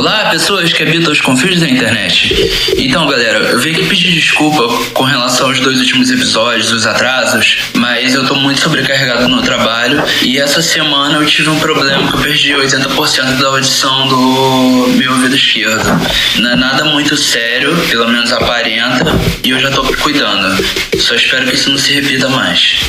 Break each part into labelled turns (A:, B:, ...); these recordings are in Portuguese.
A: Olá, pessoas que habitam os confins da internet. Então, galera, eu vim aqui pedir desculpa com relação aos 2 últimos episódios, os atrasos, mas eu tô muito sobrecarregado no trabalho e essa semana eu tive um problema que eu perdi 80% da audição do meu ouvido esquerdo. Não é nada muito sério, pelo menos aparenta, e eu já tô cuidando. Só espero que isso não se repita mais.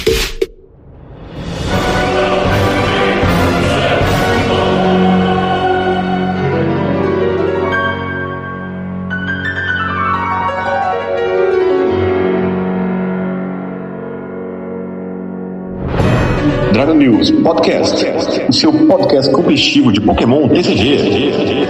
B: Dragon News Podcast, o seu podcast competitivo de Pokémon TCG.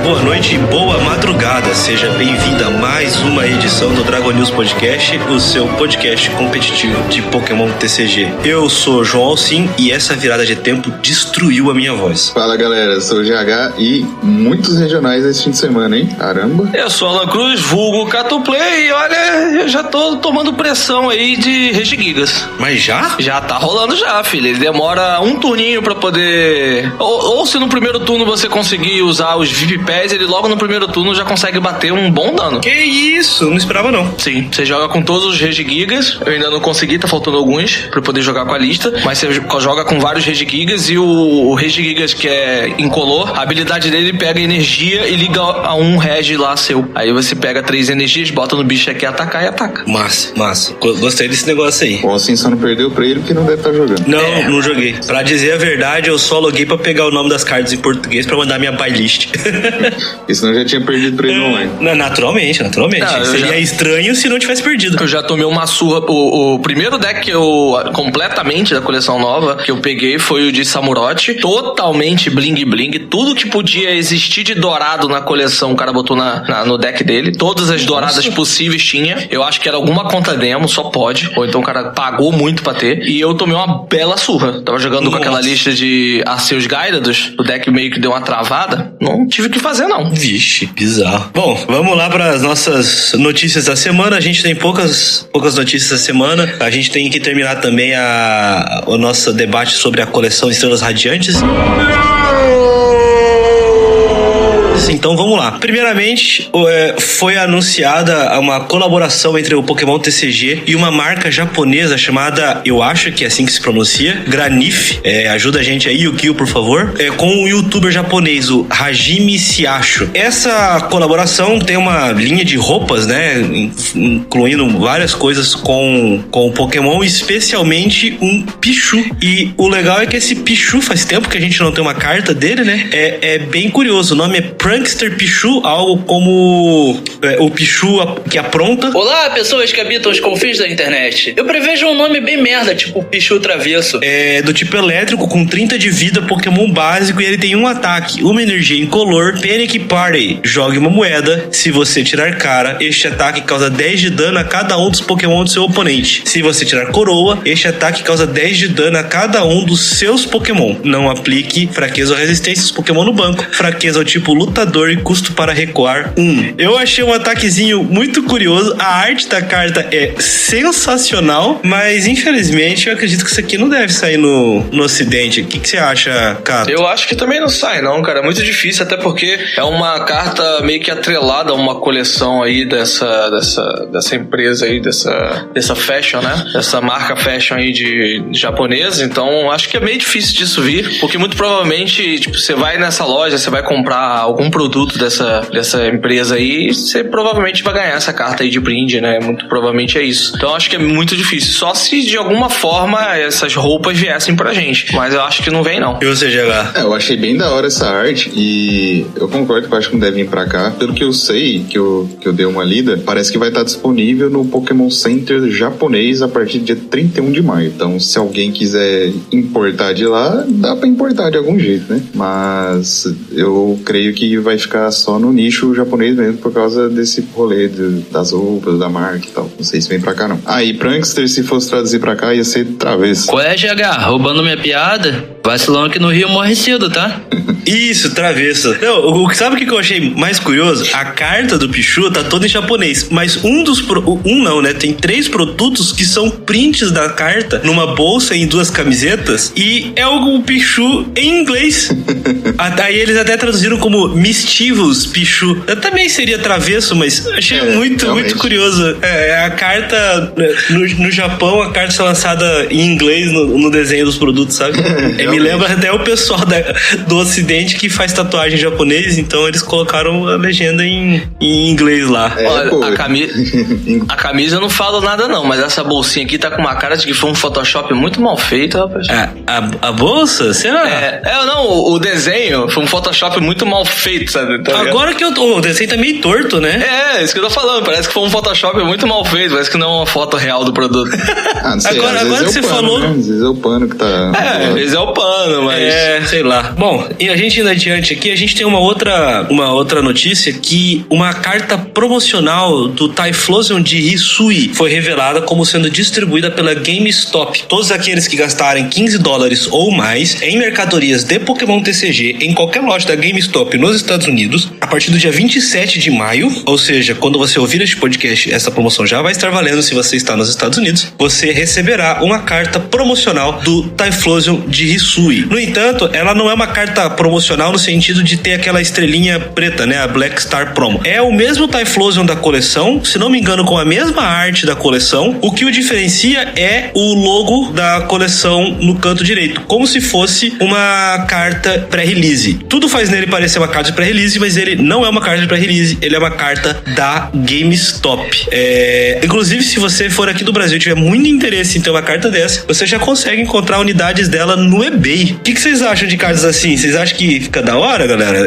C: Boa noite e boa madrugada, seja bem-vindo a mais uma edição do Dragon News Podcast, o seu podcast competitivo de Pokémon TCG. Eu sou João Alcim e essa virada de tempo destruiu a minha voz.
D: Fala galera, eu sou o GH e muitos regionais esse fim de semana, hein? Caramba!
E: Eu sou Alan Cruz, vulgo Catuplay e olha, eu já tô tomando pressão aí de Regigigas.
C: Mas já?
E: Já tá rolando já, filho. Ele demora um turninho pra poder... Ou se no primeiro turno você conseguir usar os VIP Pass, ele logo no primeiro turno já consegue bater um bom dano.
C: Que isso? Não esperava não.
E: Sim, você joga com todos os Regigigas. Eu ainda não consegui, tá faltando alguns pra poder jogar com a lista. Mas você joga com vários Regigigas e o Regigigas que é incolor, a habilidade dele pega energia e liga a um Regi lá seu. Aí você pega 3 energias, bota no bicho aqui, atacar e ataca.
C: Massa. Gostei desse negócio aí.
D: Bom, assim só não perdeu pra ele porque não deve estar jogando.
C: Não joguei. Pra dizer a verdade, eu só loguei pra pegar o nome das cartas em português pra mandar minha buy list.
D: E senão já tinha perdido pra ele online.
C: Naturalmente. Seria estranho se não tivesse perdido.
E: Eu já tomei uma surra. O primeiro deck que eu completamente da coleção nova que eu peguei foi o de Samurott. Totalmente bling bling. Tudo que podia existir de dourado na coleção, o cara botou no deck dele. Todas as douradas possíveis tinha. Eu acho que era alguma conta demo, só pode. Ou então o cara pagou muito pra ter. E eu tomei uma bela surra. Tava jogando com aquela lista de Arceus Gyarados. O deck meio que deu uma travada. Não tive o que fazer, não.
C: Vixe, bizarro. Bom, vamos lá para as nossas notícias da semana. A gente tem poucas notícias da semana. A gente tem que terminar também o nosso debate sobre a coleção Estrelas Radiantes. Então vamos lá. Primeiramente, foi anunciada uma colaboração entre o Pokémon TCG e uma marca japonesa chamada, eu acho que é assim que se pronuncia, Granif. Ajuda a gente aí, Yukio, por favor. Com um youtuber japonês, o Hajime Siacho. Essa colaboração tem uma linha de roupas, né? Incluindo várias coisas com o Pokémon, especialmente um Pichu. E o legal é que esse Pichu, faz tempo que a gente não tem uma carta dele, né? É bem curioso. O nome é Prankster Pichu, algo como o Pichu que apronta.
A: Olá, pessoas que habitam os confins da internet. Eu prevejo um nome bem merda, tipo Pichu Travesso.
C: É do tipo elétrico, com 30 de vida, Pokémon básico, e ele tem um ataque, uma energia incolor, Panic Party. Jogue uma moeda. Se você tirar cara, este ataque causa 10 de dano a cada um dos Pokémon do seu oponente. Se você tirar coroa, este ataque causa 10 de dano a cada um dos seus Pokémon. Não aplique fraqueza ou resistência aos Pokémon no banco. Fraqueza ao tipo lutador e custo para recuar 1. Eu achei um ataquezinho muito curioso. A arte da carta é sensacional, mas infelizmente eu acredito que isso aqui não deve sair no ocidente. O que você acha, Cato?
E: Eu acho que também não sai não, cara. É muito difícil, até porque é uma carta meio que atrelada a uma coleção aí dessa empresa aí, dessa fashion, né? Dessa marca fashion aí de japonesa. Então acho que é meio difícil disso vir, porque muito provavelmente, tipo, você vai nessa loja, você vai comprar algum produto dessa empresa aí, você provavelmente vai ganhar essa carta aí de brinde, né? Muito provavelmente é isso. Então acho que é muito difícil. Só se de alguma forma essas roupas viessem pra gente. Mas eu acho que não vem, não.
C: E você, GH?
D: Eu achei bem da hora essa arte e eu concordo que eu acho que não deve vir pra cá. Pelo que eu sei, que eu dei uma lida, parece que vai estar disponível no Pokémon Center japonês a partir do dia 31 de maio. Então, se alguém quiser importar de lá, dá pra importar de algum jeito, né? Mas eu creio que vai ficar só no nicho japonês mesmo por causa desse rolê das roupas, da marca e tal. Não sei se vem pra cá, não. E Prankster, se fosse traduzir pra cá, ia ser Travesso.
A: Qual é, GH? Roubando minha piada? Vacilão aqui no Rio morre cedo, tá?
C: Isso, Travesso. Não, sabe o que eu achei mais curioso? A carta do Pichu tá toda em japonês, mas tem 3 produtos que são prints da carta numa bolsa em 2 camisetas e é o Pichu em inglês. Aí eles até traduziram como Mischievous Pichu. Eu também seria Travesso, mas achei muito curioso. A carta no Japão, a carta é lançada em inglês no desenho dos produtos, sabe? Me lembra até o pessoal do Ocidente que faz tatuagem em japonês, então eles colocaram a legenda em inglês lá.
E: Olha, a camisa não fala nada não, mas essa bolsinha aqui tá com uma cara de que foi um Photoshop muito mal feito, rapaz.
C: A bolsa? Será?
E: Não, o desenho foi um Photoshop muito mal feito, sabe? Tá
C: agora que o desenho tá meio torto, né?
E: Isso que eu tô falando, parece que foi um Photoshop muito mal feito, parece que não é uma foto real do produto.
D: Não sei,
C: agora que você falou...
D: Né? Às vezes é o pano que tá...
E: Às vezes é o pano, mas...
C: sei lá. Bom, e a gente indo adiante aqui, a gente tem uma outra notícia que uma carta promocional do Typhlosion de Hisui foi revelada como sendo distribuída pela GameStop. Todos aqueles que gastarem $15 ou mais em mercadorias de Pokémon TCG em qualquer loja da GameStop nos Estados Unidos, a partir do dia 27 de maio, ou seja, quando você ouvir este podcast, essa promoção já vai estar valendo se você está nos Estados Unidos, você receberá uma carta promocional do Typhlosion de Hisui. No entanto, ela não é uma carta promocional no sentido de ter aquela estrelinha preta, né? A Black Star Promo. É o mesmo Typhlosion da coleção, se não me engano, com a mesma arte da coleção. O que o diferencia é o logo da coleção no canto direito, como se fosse uma carta pré-release. Tudo faz nele parecer uma carta de pré-release, mas ele não é uma carta de pré-release, ele é uma carta da GameStop. Inclusive, se você for aqui do Brasil e tiver muito interesse em ter uma carta dessa, você já consegue encontrar unidades dela no eBay. O que vocês acham de cartas assim? Vocês acham que fica da hora, galera?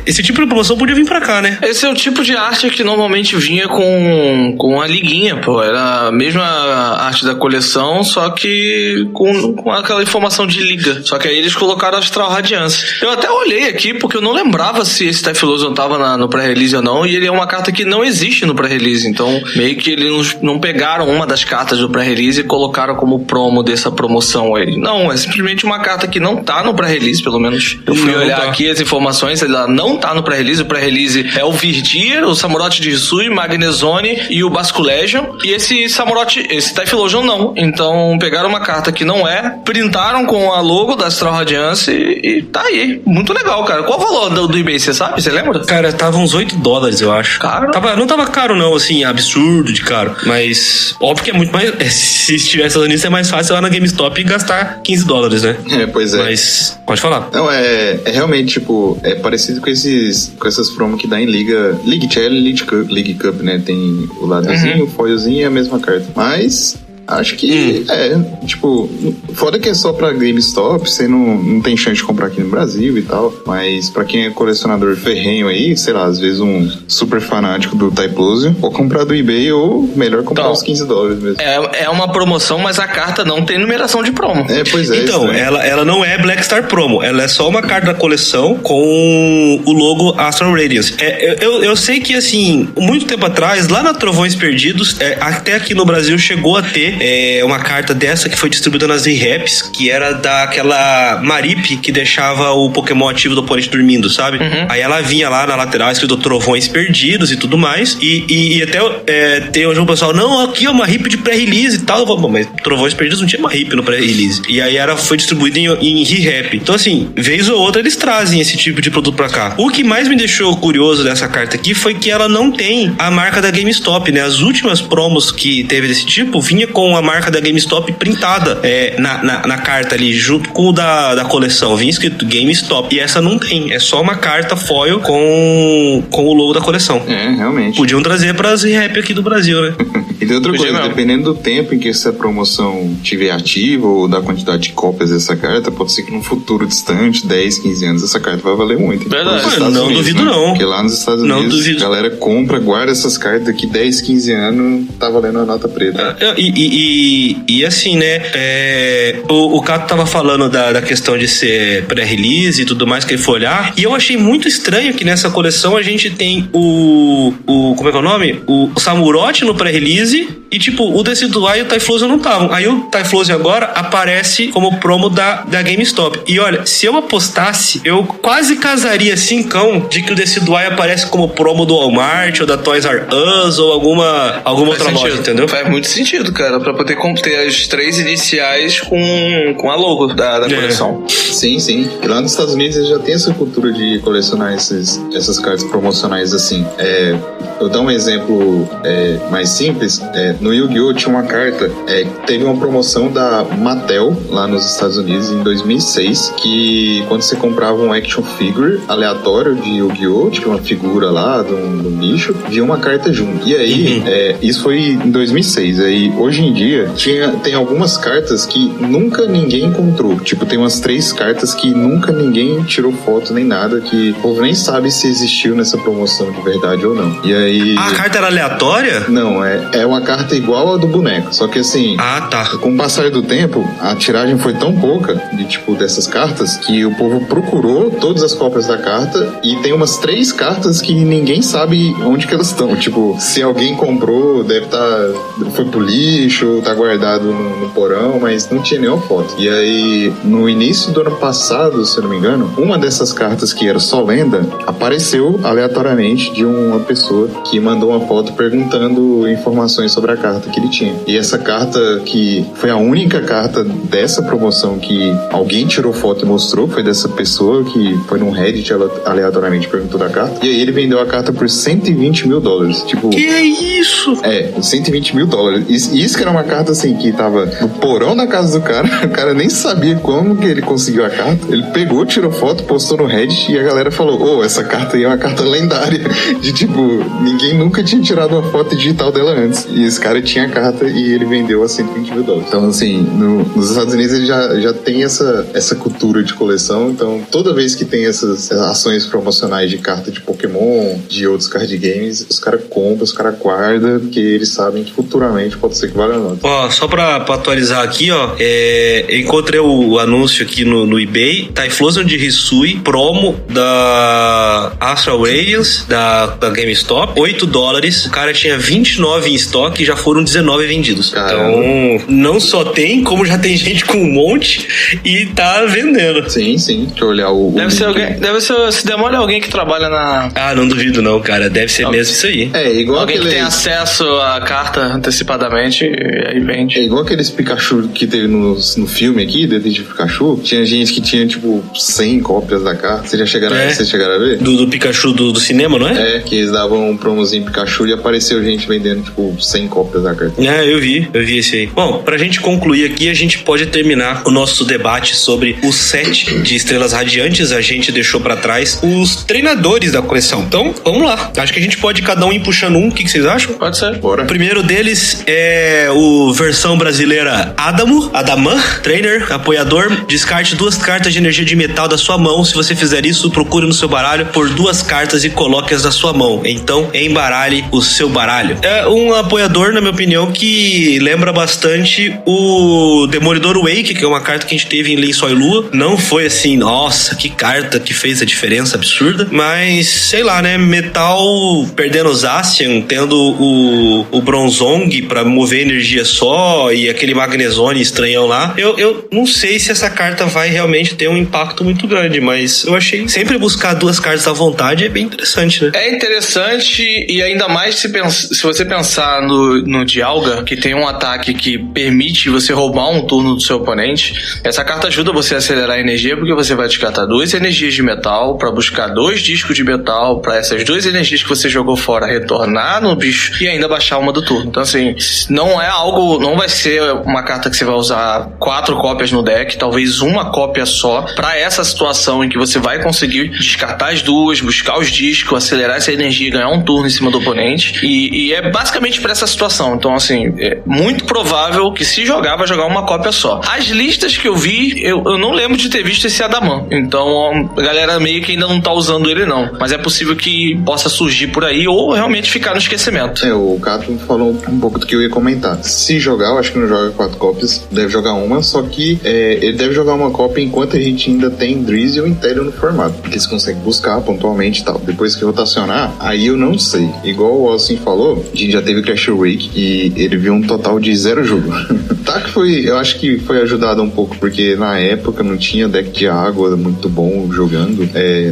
C: Esse tipo de promoção podia vir pra cá, né?
E: Esse é o tipo de arte que normalmente vinha com a liguinha, pô. Era a mesma arte da coleção, só que com aquela informação de liga. Só que aí eles colocaram Astral Radiance. Eu até olhei aqui, porque eu não lembrava se esse Typhlosion tava no pré-release ou não, e ele é uma carta que não existe no pré-release. Então, meio que eles não pegaram uma das cartas do pré-release e colocaram como promo dessa promoção aí. Não, é simplesmente uma carta que não tá no pré-release, pelo menos. Eu fui olhar aqui as informações, ela não tá no pré-release. O pré-release é o Virdir, o Samurott de Hisui, Magnezone e o Basculegion. E esse Typhlosion não. Então, pegaram uma carta que não é, printaram com a logo da Astral Radiance e tá aí. Muito legal, cara. Qual o valor do eBay, você sabe? Você lembra?
C: Cara, tava uns $8, eu acho.
E: Caro?
C: Não tava caro, não, assim, absurdo de caro. Mas, óbvio que é muito mais... Se estivesse nos nisso, é mais fácil lá na GameStop gastar $15, né?
D: Pois é.
C: Mas, pode falar.
D: Não, é realmente, tipo, é parecido com essas promos que dá em Liga Challenge e League Cup, né? Tem o ladozinho, o foilzinho e a mesma carta. Mas... acho que foda que é só pra GameStop, você não tem chance de comprar aqui no Brasil e tal, mas pra quem é colecionador ferrenho aí, sei lá, às vezes um super fanático do Typhlosion, ou comprar do eBay ou melhor comprar os $15 mesmo.
E: É uma promoção, mas a carta não tem numeração de promo.
D: Pois é.
C: Então, ela não é Black Star Promo, ela é só uma carta da coleção com o logo Astral Radiance. Eu sei que, assim, muito tempo atrás, lá na Trovões Perdidos, até aqui no Brasil chegou a ter uma carta dessa que foi distribuída nas rehaps, que era daquela Marip que deixava o Pokémon ativo do oponente dormindo, sabe? Aí ela vinha lá na lateral escrito Trovões Perdidos e tudo mais, e até tem hoje um pessoal, não, aqui é uma Marip de pré-release e tal. Bom, mas Trovões Perdidos não tinha Marip no pré-release. E aí ela foi distribuída em rehap. Então, assim, vez ou outra eles trazem esse tipo de produto pra cá. O que mais me deixou curioso dessa carta aqui foi que ela não tem a marca da GameStop, né? As últimas promos que teve desse tipo vinha com com a marca da GameStop printada na carta ali, junto com o da coleção. Vinha escrito GameStop. E essa não tem. É só uma carta foil com o logo da coleção.
D: Realmente.
C: Podiam trazer pras rap aqui do Brasil, né?
D: E tem outra coisa, dependendo do tempo em que essa promoção estiver ativa ou da quantidade de cópias dessa carta, pode ser que num futuro distante, 10, 15 anos, essa carta vai valer muito.
E: Verdade.
C: Não duvido,
D: né?
C: não.
D: Porque lá nos Estados Unidos, a galera compra, guarda essas cartas, daqui 10, 15 anos, tá valendo a nota preta.
C: E assim, né? O Cato tava falando da questão de ser pré-release e tudo mais, que ele foi olhar, e eu achei muito estranho que nessa coleção a gente tem como é que é o nome? O Samurott no pré-release e, tipo, o Decidueye e o Typhlosion não estavam. Aí o Typhlosion agora aparece como promo da GameStop. E olha, se eu apostasse, eu quase casaria cincão de que o Decidueye aparece como promo do Walmart ou da Toys R Us ou alguma outra loja, entendeu?
E: Faz muito sentido, cara, pra poder ter as 3 iniciais com a logo da coleção.
D: Sim, sim. E lá nos Estados Unidos eles já tem essa cultura de colecionar essas cartas promocionais assim. Eu dou um exemplo mais simples. No Yu-Gi-Oh! Tinha uma carta, teve uma promoção da Mattel lá nos Estados Unidos em 2006, que quando você comprava um action figure aleatório de Yu-Gi-Oh!, tipo uma figura lá de um bicho, vinha uma carta junto. E aí, isso foi em 2006. Aí, hoje em dia, tem algumas cartas que nunca ninguém encontrou. Tipo, tem umas 3 cartas que nunca ninguém tirou foto nem nada, que o povo nem sabe se existiu nessa promoção de verdade ou não. E aí...
C: a carta era aleatória?
D: Não, é uma carta igual a do boneco. Só que assim, com o passar do tempo, a tiragem foi tão pouca dessas cartas que o povo procurou todas as cópias da carta e tem umas 3 cartas que ninguém sabe onde que elas estão. Tipo, se alguém comprou, foi pro lixo, tá guardado no porão, mas não tinha nenhuma foto. E aí, no início do ano passado, se eu não me engano, uma dessas cartas que era só lenda, apareceu aleatoriamente de uma pessoa que mandou uma foto perguntando informações sobre a carta que ele tinha. E essa carta, que foi a única carta dessa promoção que alguém tirou foto e mostrou, foi dessa pessoa que foi num Reddit, ela aleatoriamente perguntou da carta. E aí ele vendeu a carta por $120 mil. Tipo...
C: Que é isso?
D: $120 mil. Isso que era uma carta assim, que tava no porão da casa do cara, o cara nem sabia como que ele conseguiu a carta. Ele pegou, tirou foto, postou no Reddit e a galera falou, essa carta aí é uma carta lendária. De tipo, ninguém nunca tinha tirado uma foto digital dela antes. E esse cara tinha a carta e ele vendeu a $120 mil. Então, assim, nos Estados Unidos ele já tem essa cultura de coleção. Então, toda vez que tem essas ações promocionais de carta de Pokémon, de outros card games, os caras compram, os caras guardam, porque eles sabem que futuramente pode ser que valha a nota.
C: Ó, só pra atualizar aqui, ó, eu encontrei o anúncio aqui no eBay, Typhlosion de Hisui, promo da Astral Radiance, da GameStop, $8. O cara tinha 29 em estoque e já foram 19 vendidos. Caramba. Então, não só tem, como já tem gente com um monte e tá vendendo.
D: Sim. Deixa eu olhar
E: Deve ser, se demora alguém que trabalha na...
C: não duvido não, cara. Deve ser mesmo isso aí.
D: Igual
E: alguém que tem acesso à carta antecipadamente e aí vende.
D: É igual aqueles Pikachu que teve no filme aqui, Detetive Pikachu. Tinha gente que tinha, tipo, 100 cópias da carta. Vocês já chegaram a ver?
C: Do Pikachu do cinema, não é?
D: Que eles davam um promozinho Pikachu e apareceu gente vendendo, tipo, 100 cópias da carta.
C: Eu vi esse aí. Bom, pra gente concluir aqui, a gente pode terminar o nosso debate sobre o set de Estrelas Radiantes. A gente deixou pra trás os treinadores da coleção. Então, vamos lá. Acho que a gente pode cada um ir puxando um. O que vocês acham?
E: Pode ser.
D: Bora.
C: O primeiro deles é o versão brasileira Adaman, trainer, apoiador. Descarte 2 cartas de energia de metal da sua mão. Se você fizer isso, procure no seu baralho por 2 cartas e coloque-as na sua mão. Então, embaralhe o seu baralho. É um apoiador, na minha opinião, que lembra bastante o Demolidor Wake, que é uma carta que a gente teve em Lençói Lua. Não foi assim, nossa, que carta que fez a diferença absurda, mas, sei lá, né, metal perdendo os Zacian, tendo o Bronzong pra mover energia só e aquele Magnezone estranhão lá. Eu não sei se essa carta vai realmente ter um impacto muito grande, mas eu achei sempre buscar 2 cartas à vontade é bem interessante, né?
E: É interessante e ainda mais se você pensar no Dialga, que tem um ataque que permite você roubar um turno do seu oponente. Essa carta ajuda você a acelerar a energia, porque você vai descartar 2 energias de metal pra buscar 2 discos de metal, pra essas 2 energias que você jogou fora retornar no bicho e ainda baixar uma do turno. Então, assim, não é não vai ser uma carta que você vai usar 4 cópias no deck, talvez uma cópia só, pra essa situação em que você vai conseguir descartar as duas, buscar os discos, acelerar essa energia e ganhar um turno em cima do oponente. E é basicamente pra essa situação. Então, assim, é muito provável que se jogar, vai jogar uma cópia só. As listas que eu vi, eu não lembro de ter visto esse Adaman. Então, a galera meio que ainda não tá usando ele, não. Mas é possível que possa surgir por aí ou realmente ficar no esquecimento.
D: O Cato falou um pouco do que eu ia comentar. Se jogar, eu acho que não joga 4 cópias, deve jogar uma, só que ele deve jogar uma cópia enquanto a gente ainda tem Drizzle e Intellion no formato, porque você consegue buscar pontualmente e tal. Depois que rotacionar, aí eu não sei. Igual o Austin falou, a gente já teve Crash Wake e ele viu um total de 0 jogo. Tá que eu acho que foi ajudado um pouco, porque na época não tinha deck de água muito bom jogando.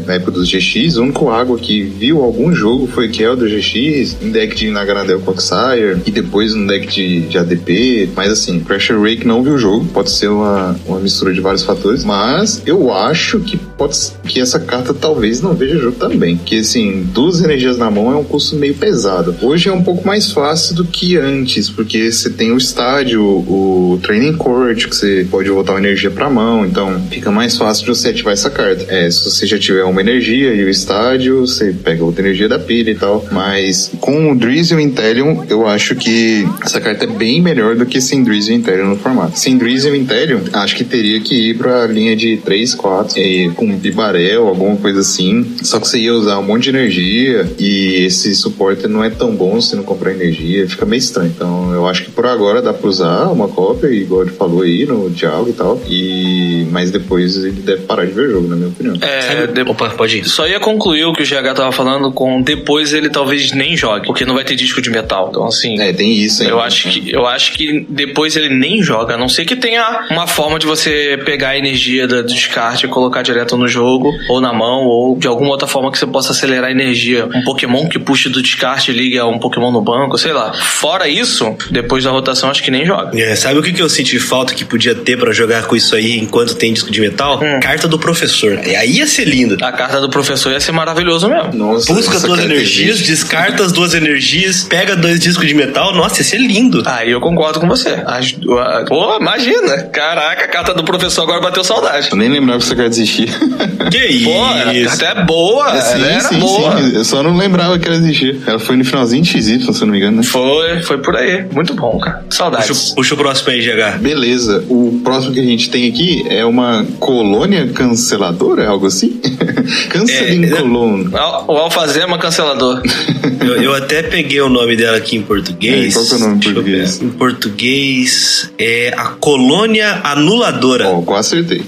D: Na época dos GX, o único água que viu algum jogo foi Kel do GX, em deck de Naganadel Quagsire, e depois no deck de ADP. Mas assim, Crash Wake não viu o jogo, pode ser uma mistura de vários fatores, mas eu acho que essa carta talvez não veja jogo também, que assim, 2 energias na mão é um custo meio pesado. Hoje é um pouco mais fácil do que antes, porque você tem o estádio, o Training Court, que você pode voltar uma energia pra mão, então fica mais fácil de você ativar essa carta. Se você já tiver uma energia e o estádio, você pega outra energia da pilha e tal, mas com o Drizzle e Intellion, eu acho que essa carta é bem melhor do que sem Drizzle e Intellion no formato. Sem Drizzle e Intellion, acho que teria que ir pra linha de 3, 4, com Bibarel, alguma coisa assim, só que você ia usar um monte de energia e esse suporte não é tão bom se não comprar energia, fica meio estranho. Então eu acho que por agora dá pra usar uma cópia, igual ele falou aí no diálogo e tal, mas depois ele deve parar de ver o jogo, na minha opinião.
C: Opa, pode ir.
E: Só ia concluir o que o GH tava falando com depois ele talvez nem jogue, porque não vai ter disco de metal. Então assim...
D: tem isso aí.
E: Eu acho que depois ele nem joga, a não ser que tenha uma forma de você pegar a energia do descarte e colocar direto no jogo, ou na mão, ou de alguma outra forma que você possa acelerar a energia. Um Pokémon que puxe do descarte e liga um Pokémon no banco, sei lá. Fora isso, depois da rotação, acho que nem joga.
C: Sabe o que eu senti falta que podia ter pra jogar com isso aí enquanto tem disco de metal? Carta do professor. Aí ia ser lindo.
E: A carta do professor ia ser maravilhoso mesmo.
C: Nossa, busca 2 energias, descarta as 2 energias, pega 2 discos de metal. Nossa, ia ser lindo.
E: Aí eu concordo com você. Pô, imagina. Caraca, a carta do professor agora bateu saudade.
D: Eu nem lembrava que essa carta existia.
C: Que isso?
E: Pô, a carta é boa. Ela era boa.
D: Sim. Eu só não lembrava que ela existia. Ela foi no finalzinho de XY, se eu não me engano, né?
E: Foi por aí. Muito bom, cara. Saudades.
C: Puxa o próximo aí, GH.
D: Beleza. O próximo que a gente tem aqui é uma colônia canceladora, algo assim? Canceling Cologne.
E: O Alfazema cancelador.
C: Eu até peguei o nome dela aqui em português.
D: Qual que é o nome em português?
C: Em português é a Colônia Anuladora.
D: Quase acertei.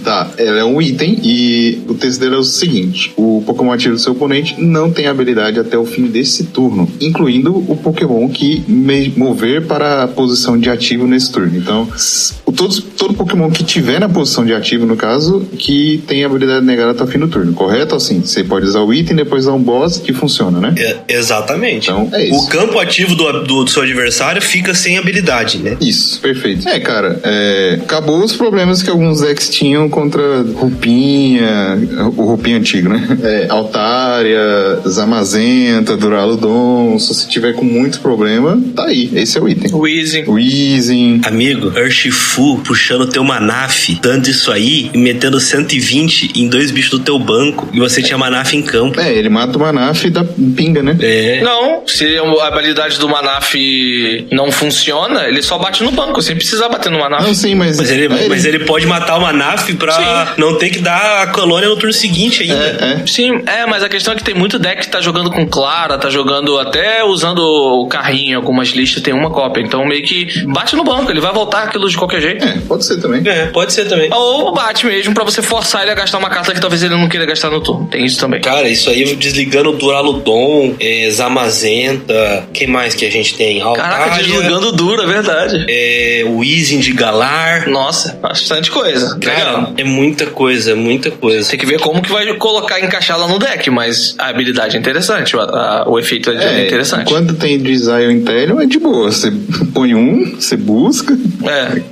D: Tá, ela é um item e o texto dele é o seguinte: o Pokémon ativo do seu oponente não tem habilidade até o fim desse turno, incluindo o Pokémon que mover para a posição de ativo nesse turno. Então, todo Pokémon que tiver na posição de ativo, no caso, que tem habilidade negada até o fim do turno, correto? Assim, você pode usar o item e depois usar um boss que funciona, né?
C: Exatamente.
D: Então, é isso.
C: O campo ativo do seu adversário fica sem habilidade, né?
D: Isso, perfeito. Cara, acabou os problemas que alguns decks tinham contra Rupinha, o Rupinha antigo, né? Altaria, Zamazenta, Duraludon. Se você tiver com muito problema, tá aí. Esse é o item. Weezing.
C: Amigo, Urshifu puxando teu Manaf, dando isso aí e metendo 120 em 2 bichos do teu banco e você tinha Manaf em campo.
D: Ele mata o Manaf e dá pinga, né?
E: Não, se a habilidade do Manaf não funciona, ele só bate no banco, sem precisar bater no Manaf.
D: Não, sim, mas
C: ele pode matar o Manaf pra não ter que dar a colônia no turno seguinte ainda.
E: Sim, mas a questão é que tem muito deck que tá jogando com Clara, tá jogando até usando o carrinho, algumas listas tem uma cópia, então meio que bate no banco, ele vai voltar aquilo de qualquer jeito.
D: Pode ser também.
C: Pode ser também.
E: Ou bate mesmo pra você forçar ele a gastar uma carta que talvez ele não queira gastar no turno, tem isso também.
C: Cara, isso aí desligando o Duraludon, Zamazenta, quem mais que a gente tem? Altaria,
E: caraca, desligando o Dura, é verdade.
C: O Weezing de Galar.
E: Nossa, bastante coisa.
C: Cara, É muita coisa, muita coisa.
E: Tem que ver como que vai colocar, encaixar lá no deck, mas a habilidade é interessante, o efeito é interessante.
D: Quando tem Desire Intellion é de boa, você põe você busca.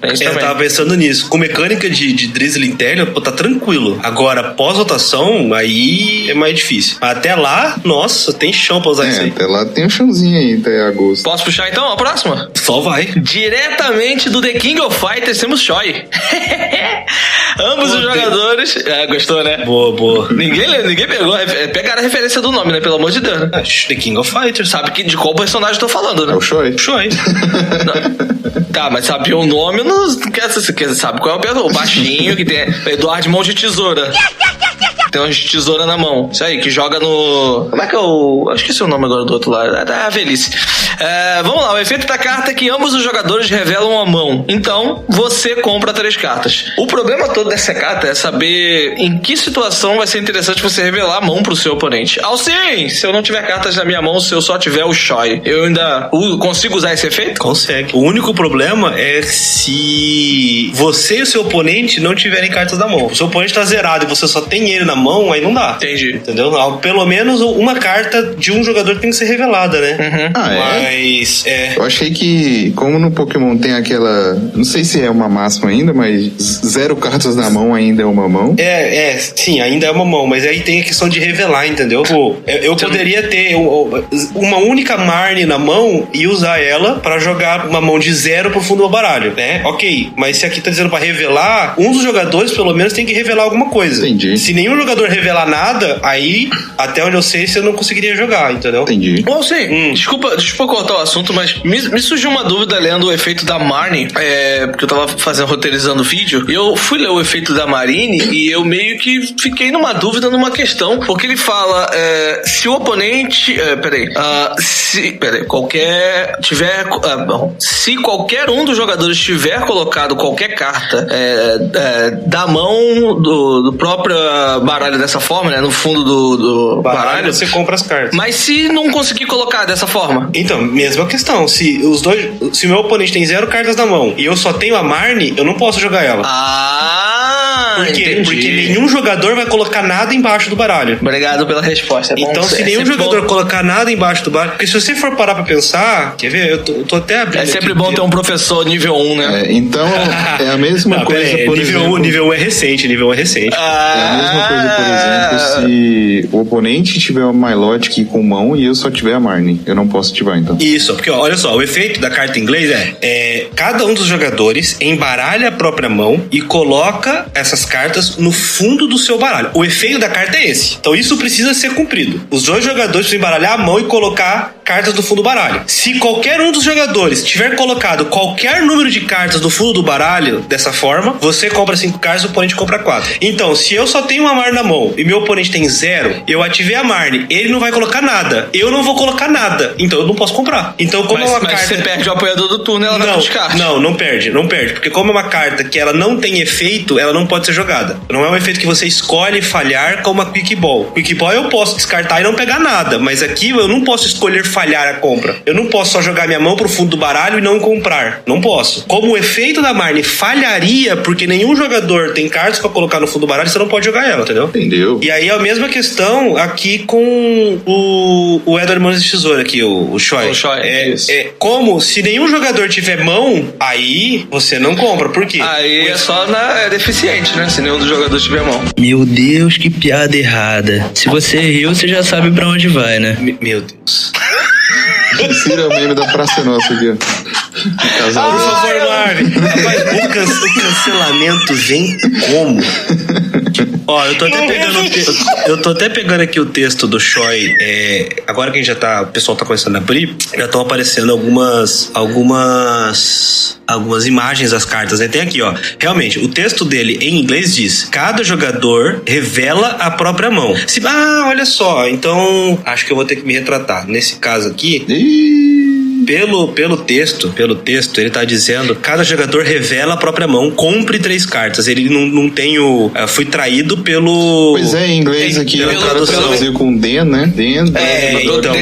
E: É isso também.
C: Eu tava pensando nisso. Com mecânica de Drizzle Intellion, pô, tá tranquilo. Agora, pós-rotação, aí é mais difícil. Até lá, nossa, tem chão pra usar isso aí.
D: Até lá tem um chãozinho aí, até agosto.
E: Posso puxar então a próxima?
C: Só vai.
E: Diretamente do The King of Fighters temos Choi. Ambos os jogadores... gostou, né?
C: Boa.
E: Ninguém pegou. Pegaram a referência do nome, né? Pelo amor de Deus. Né?
C: The King of Fighters.
E: Sabe de qual personagem eu tô falando, né?
D: É o Choi.
E: Tá, mas sabe o nome, não quer sabe qual é o personagem? O baixinho que tem Eduardo Mão de Tesoura. Tem uma tesoura na mão. Isso aí, que joga no... Como é que é o... Acho que esse é o nome agora do outro lado. É velhice. Vamos lá. O efeito da carta é que ambos os jogadores revelam a mão. Então, você compra 3 cartas. O problema todo dessa carta é saber em que situação vai ser interessante você revelar a mão pro seu oponente. Sim, se eu não tiver cartas na minha mão, se eu só tiver o Choi, eu ainda consigo usar esse efeito?
C: Consegue. O único problema é se você e o seu oponente não tiverem cartas na mão. O seu oponente tá zerado e você só tem ele na mão, aí não dá.
E: Entendi.
C: Entendeu? Pelo menos uma carta de um jogador tem que ser revelada, né? Mas
D: Eu achei que, como no Pokémon tem aquela... Não sei se é uma máxima ainda, mas 0 cartas na mão ainda é uma mão.
C: Sim, ainda é uma mão, mas aí tem a questão de revelar, entendeu? Pô, eu poderia ter uma única Marnie na mão e usar ela pra jogar uma mão de 0 pro fundo do baralho, né? Ok, mas se aqui tá dizendo pra revelar, um dos jogadores pelo menos tem que revelar alguma coisa.
D: Entendi.
C: Se nenhum jogador revelar nada, aí, até onde eu sei, você não conseguiria jogar, entendeu?
D: Entendi.
E: Bom, sim. Desculpa cortar o assunto, mas me surgiu uma dúvida lendo o efeito da Marnie, porque eu tava roteirizando o vídeo, e eu fui ler o efeito da Marine e eu meio que fiquei numa dúvida, numa questão, porque ele fala, se o oponente... se qualquer um dos jogadores tiver colocado qualquer carta da mão do próprio baralho dessa forma, né, no fundo do baralho,
C: você compra as cartas.
E: Mas se não conseguir colocar dessa forma?
C: Então, mesma questão. Se o meu oponente tem 0 cartas na mão e eu só tenho a Marnie, eu não posso jogar ela. Por quê?
E: Entendi.
C: Porque nenhum jogador vai colocar nada embaixo do baralho.
E: Obrigado pela resposta.
C: Então, se nenhum jogador colocar nada embaixo do baralho... Porque se você for parar pra pensar... Quer ver? Eu tô até abrindo.
E: É sempre bom ter um professor nível 1, né?
D: Então, é a mesma coisa, por exemplo...
C: Nível 1 é recente.
D: É a mesma coisa, por exemplo, se o oponente tiver uma Milotic com mão e eu só tiver a Marnie. Eu não posso ativar, então.
C: Isso, porque olha só, o efeito da carta em inglês cada um dos jogadores embaralha a própria mão e coloca essas cartas no fundo do seu baralho. O efeito da carta é esse. Então isso precisa ser cumprido. Os 2 jogadores precisam embaralhar a mão e colocar cartas no fundo do baralho. Se qualquer um dos jogadores tiver colocado qualquer número de cartas no fundo do baralho dessa forma, você compra 5 cartas, o oponente compra 4. Então, se eu só tenho uma Marnie na mão e meu oponente tem 0, eu ativei a Marnie, ele não vai colocar nada. Eu não vou colocar nada. Então eu não posso comprar. Então, como
E: mas,
C: é uma
E: mas
C: carta...
E: você perde o apoiador do turno, ela vai pro descarte.
C: Não perde. Porque como é uma carta que ela não tem efeito, ela não pode ser jogada. Não é um efeito que você escolhe falhar como a Quick Ball. Quick Ball eu posso descartar e não pegar nada, mas aqui eu não posso escolher falhar a compra. Eu não posso só jogar minha mão pro fundo do baralho e não comprar. Não posso. Como o efeito da Marnie falharia, porque nenhum jogador tem cartas pra colocar no fundo do baralho, você não pode jogar ela, entendeu?
D: Entendeu?
C: E aí é a mesma questão aqui com o Edward Mãos de Tesoura aqui, o Choi. Como se nenhum jogador tiver mão, aí você não compra. Por quê?
E: Aí é só deficiente, né? Se nenhum dos jogadores tiver mão.
A: Meu Deus, que piada errada. Se você riu, você já sabe pra onde vai, né?
C: Meu Deus.
D: Insira o meme da Praça Nossa aqui, ó.
C: Por favor, Marvin. Rapaz, o cancelamento vem como? Ó, eu tô até pegando aqui o texto do Choi. Agora que a gente o pessoal tá começando a abrir, já estão aparecendo algumas imagens das cartas, né? Tem aqui, ó. Realmente, o texto dele em inglês diz: cada jogador revela a própria mão. Olha só, então acho que eu vou ter que me retratar. Nesse caso aqui, pelo texto, ele tá dizendo: cada jogador revela a própria mão, compre 3 cartas. Ele não tem o... fui traído pelo...
D: Pois é, em inglês aqui o cara traduziu com den, né?
C: Então,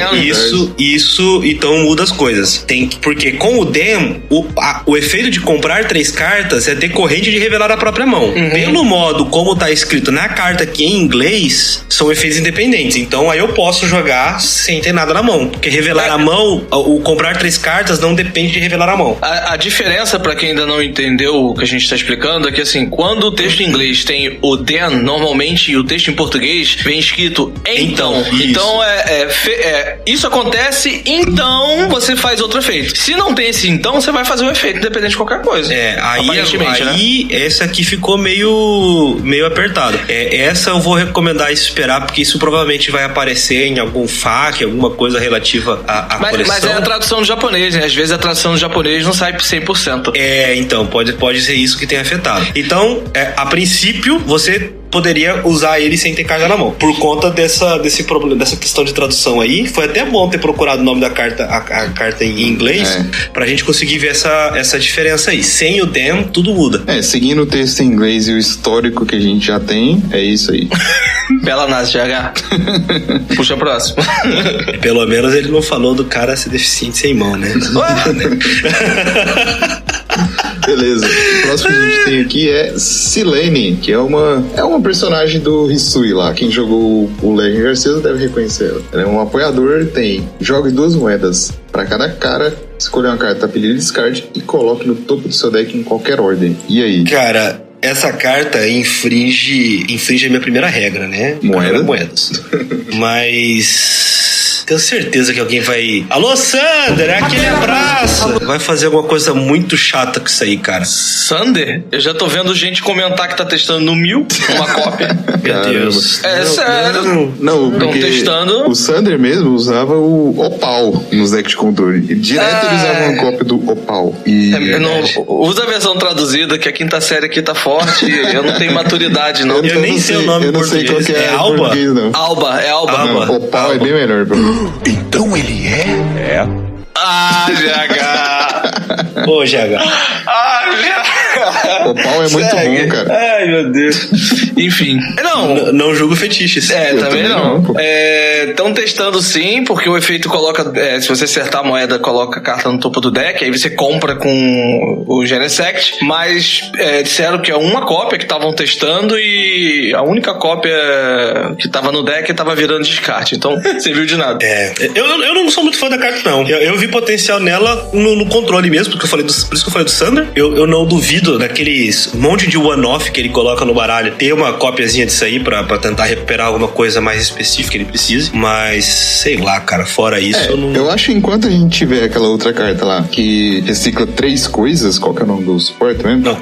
C: isso então muda as coisas. Porque com o den, o efeito de comprar 3 cartas é decorrente de revelar a própria mão. Pelo modo como tá escrito na carta aqui em inglês, são efeitos independentes. Então aí eu posso jogar sem ter nada na mão. Porque revelar a mão, o comprar 3 cartas não depende de revelar a mão.
E: A diferença, pra quem ainda não entendeu o que a gente tá explicando, é que assim, quando o texto em inglês tem o then, normalmente, e o texto em português vem escrito então. Então isso acontece, então você faz outro efeito. Se não tem esse então, você vai fazer o efeito, independente de qualquer coisa.
C: Aí essa aqui ficou meio apertado. Essa eu vou recomendar esperar, porque isso provavelmente vai aparecer em algum FAQ, alguma coisa relativa à coleção.
E: Mas é a tradução do japonês, né? Às vezes a tradução do japonês não sai 100%.
C: Então, pode ser isso que tenha afetado. Então, a princípio, você poderia usar ele sem ter carta na mão. Por conta desse problema, dessa questão de tradução aí, foi até bom ter procurado o nome da carta, a carta em inglês, pra gente conseguir ver essa diferença aí. Sem o them, tudo muda.
D: Seguindo o texto em inglês e o histórico que a gente já tem, é isso aí.
E: Bela Nas, GH. Puxa a próxima.
C: Pelo menos ele não falou do cara ser deficiente sem mão, né?
D: Beleza. O próximo que a gente tem aqui é Silene, que é uma personagem do Hisui lá. Quem jogou o Legend Arceus deve reconhecer ela. Ela é um apoiador, jogue 2 moedas para cada cara, escolha uma carta, apelido e descarte e coloque no topo do seu deck em qualquer ordem. E aí?
C: Cara, essa carta infringe a minha primeira regra, né? Moedas. Mas... tenho certeza que alguém vai... Alô, Sander, aquele abraço! Vai fazer alguma coisa muito chata com isso aí, cara.
E: Sander? Eu já tô vendo gente comentar que tá testando no 1000 uma cópia.
C: Meu Deus.
E: Sério.
D: Não, porque
E: testando.
D: O Sander mesmo usava o Opal nos decks de controle. Direto ele usava uma cópia do Opal.
E: Usa a versão traduzida, que a 5ª série aqui tá forte. Eu não tenho maturidade, não.
C: Eu nem sei o nome em português.
D: Eu não sei qual que é
C: Alba?
D: Não.
E: É Alba.
D: Não, Opal é bem melhor.
B: Então ele é? É.
E: GH.
C: Ô, GH.
D: Opal é muito bom, cara.
C: Ai, meu Deus.
E: Enfim.
C: Não julgo fetiches.
E: Também não. Estão testando sim, porque o efeito coloca... se você acertar a moeda, coloca a carta no topo do deck, aí você compra com o Genesect, mas disseram que é uma cópia que estavam testando e a única cópia que tava no deck tava virando descarte, então serviu de nada.
C: Eu não sou muito fã da carta, não. Eu vi potencial nela no controle mesmo, porque por isso que eu falei do Sander. Eu não duvido daqueles monte de one-off que ele coloca no baralho ter uma cópiazinha disso aí pra tentar recuperar alguma coisa mais específica que ele precise, mas sei lá, cara, fora isso
D: eu acho que enquanto a gente tiver aquela outra carta lá que recicla 3 coisas, qual que é o nome do suporte mesmo?
C: Não,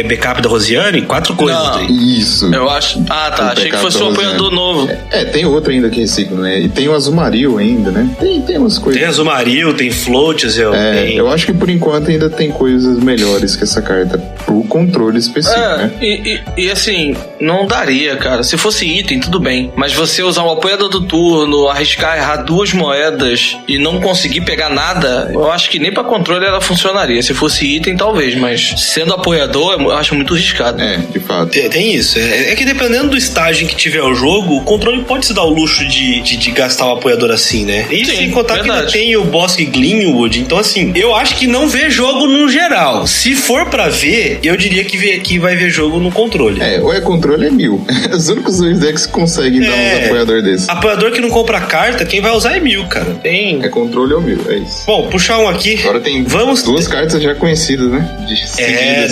C: backup da Rosiane, 4 coisas.
E: Não,
D: isso.
E: Eu acho... achei que fosse um apoiador novo.
D: Tem outro ainda que recicla, né? E tem o Azumarill ainda, né? Tem umas coisas.
C: Tem Azumarill, tem Floats,
D: eu acho que por enquanto ainda tem coisas melhores que essa carta pro controle específico, né?
E: E assim, não daria, cara. Se fosse item, tudo bem. Mas você usar um apoiador do turno, arriscar errar 2 moedas e não conseguir pegar nada, eu acho que nem pra controle ela funcionaria. Se fosse item, talvez, mas sendo apoiador, eu acho muito arriscado.
D: De fato.
C: Tem isso. É que dependendo do estágio em que tiver o jogo, o controle pode se dar o luxo de gastar um apoiador assim, né? E sem contar que ainda tem o Bosque Glenwood. Então, assim, eu acho que não vê jogo no geral. Se for pra ver, eu diria que vai ver jogo no controle.
D: Ou é controle, é 1000. Os únicos 2 decks que conseguem dar uns apoiador desses.
C: Apoiador que não compra carta, quem vai usar é 1000, cara.
D: É controle ou 1000, é isso.
C: Bom, puxar um aqui.
D: Agora tem 2 cartas já conhecidas, né?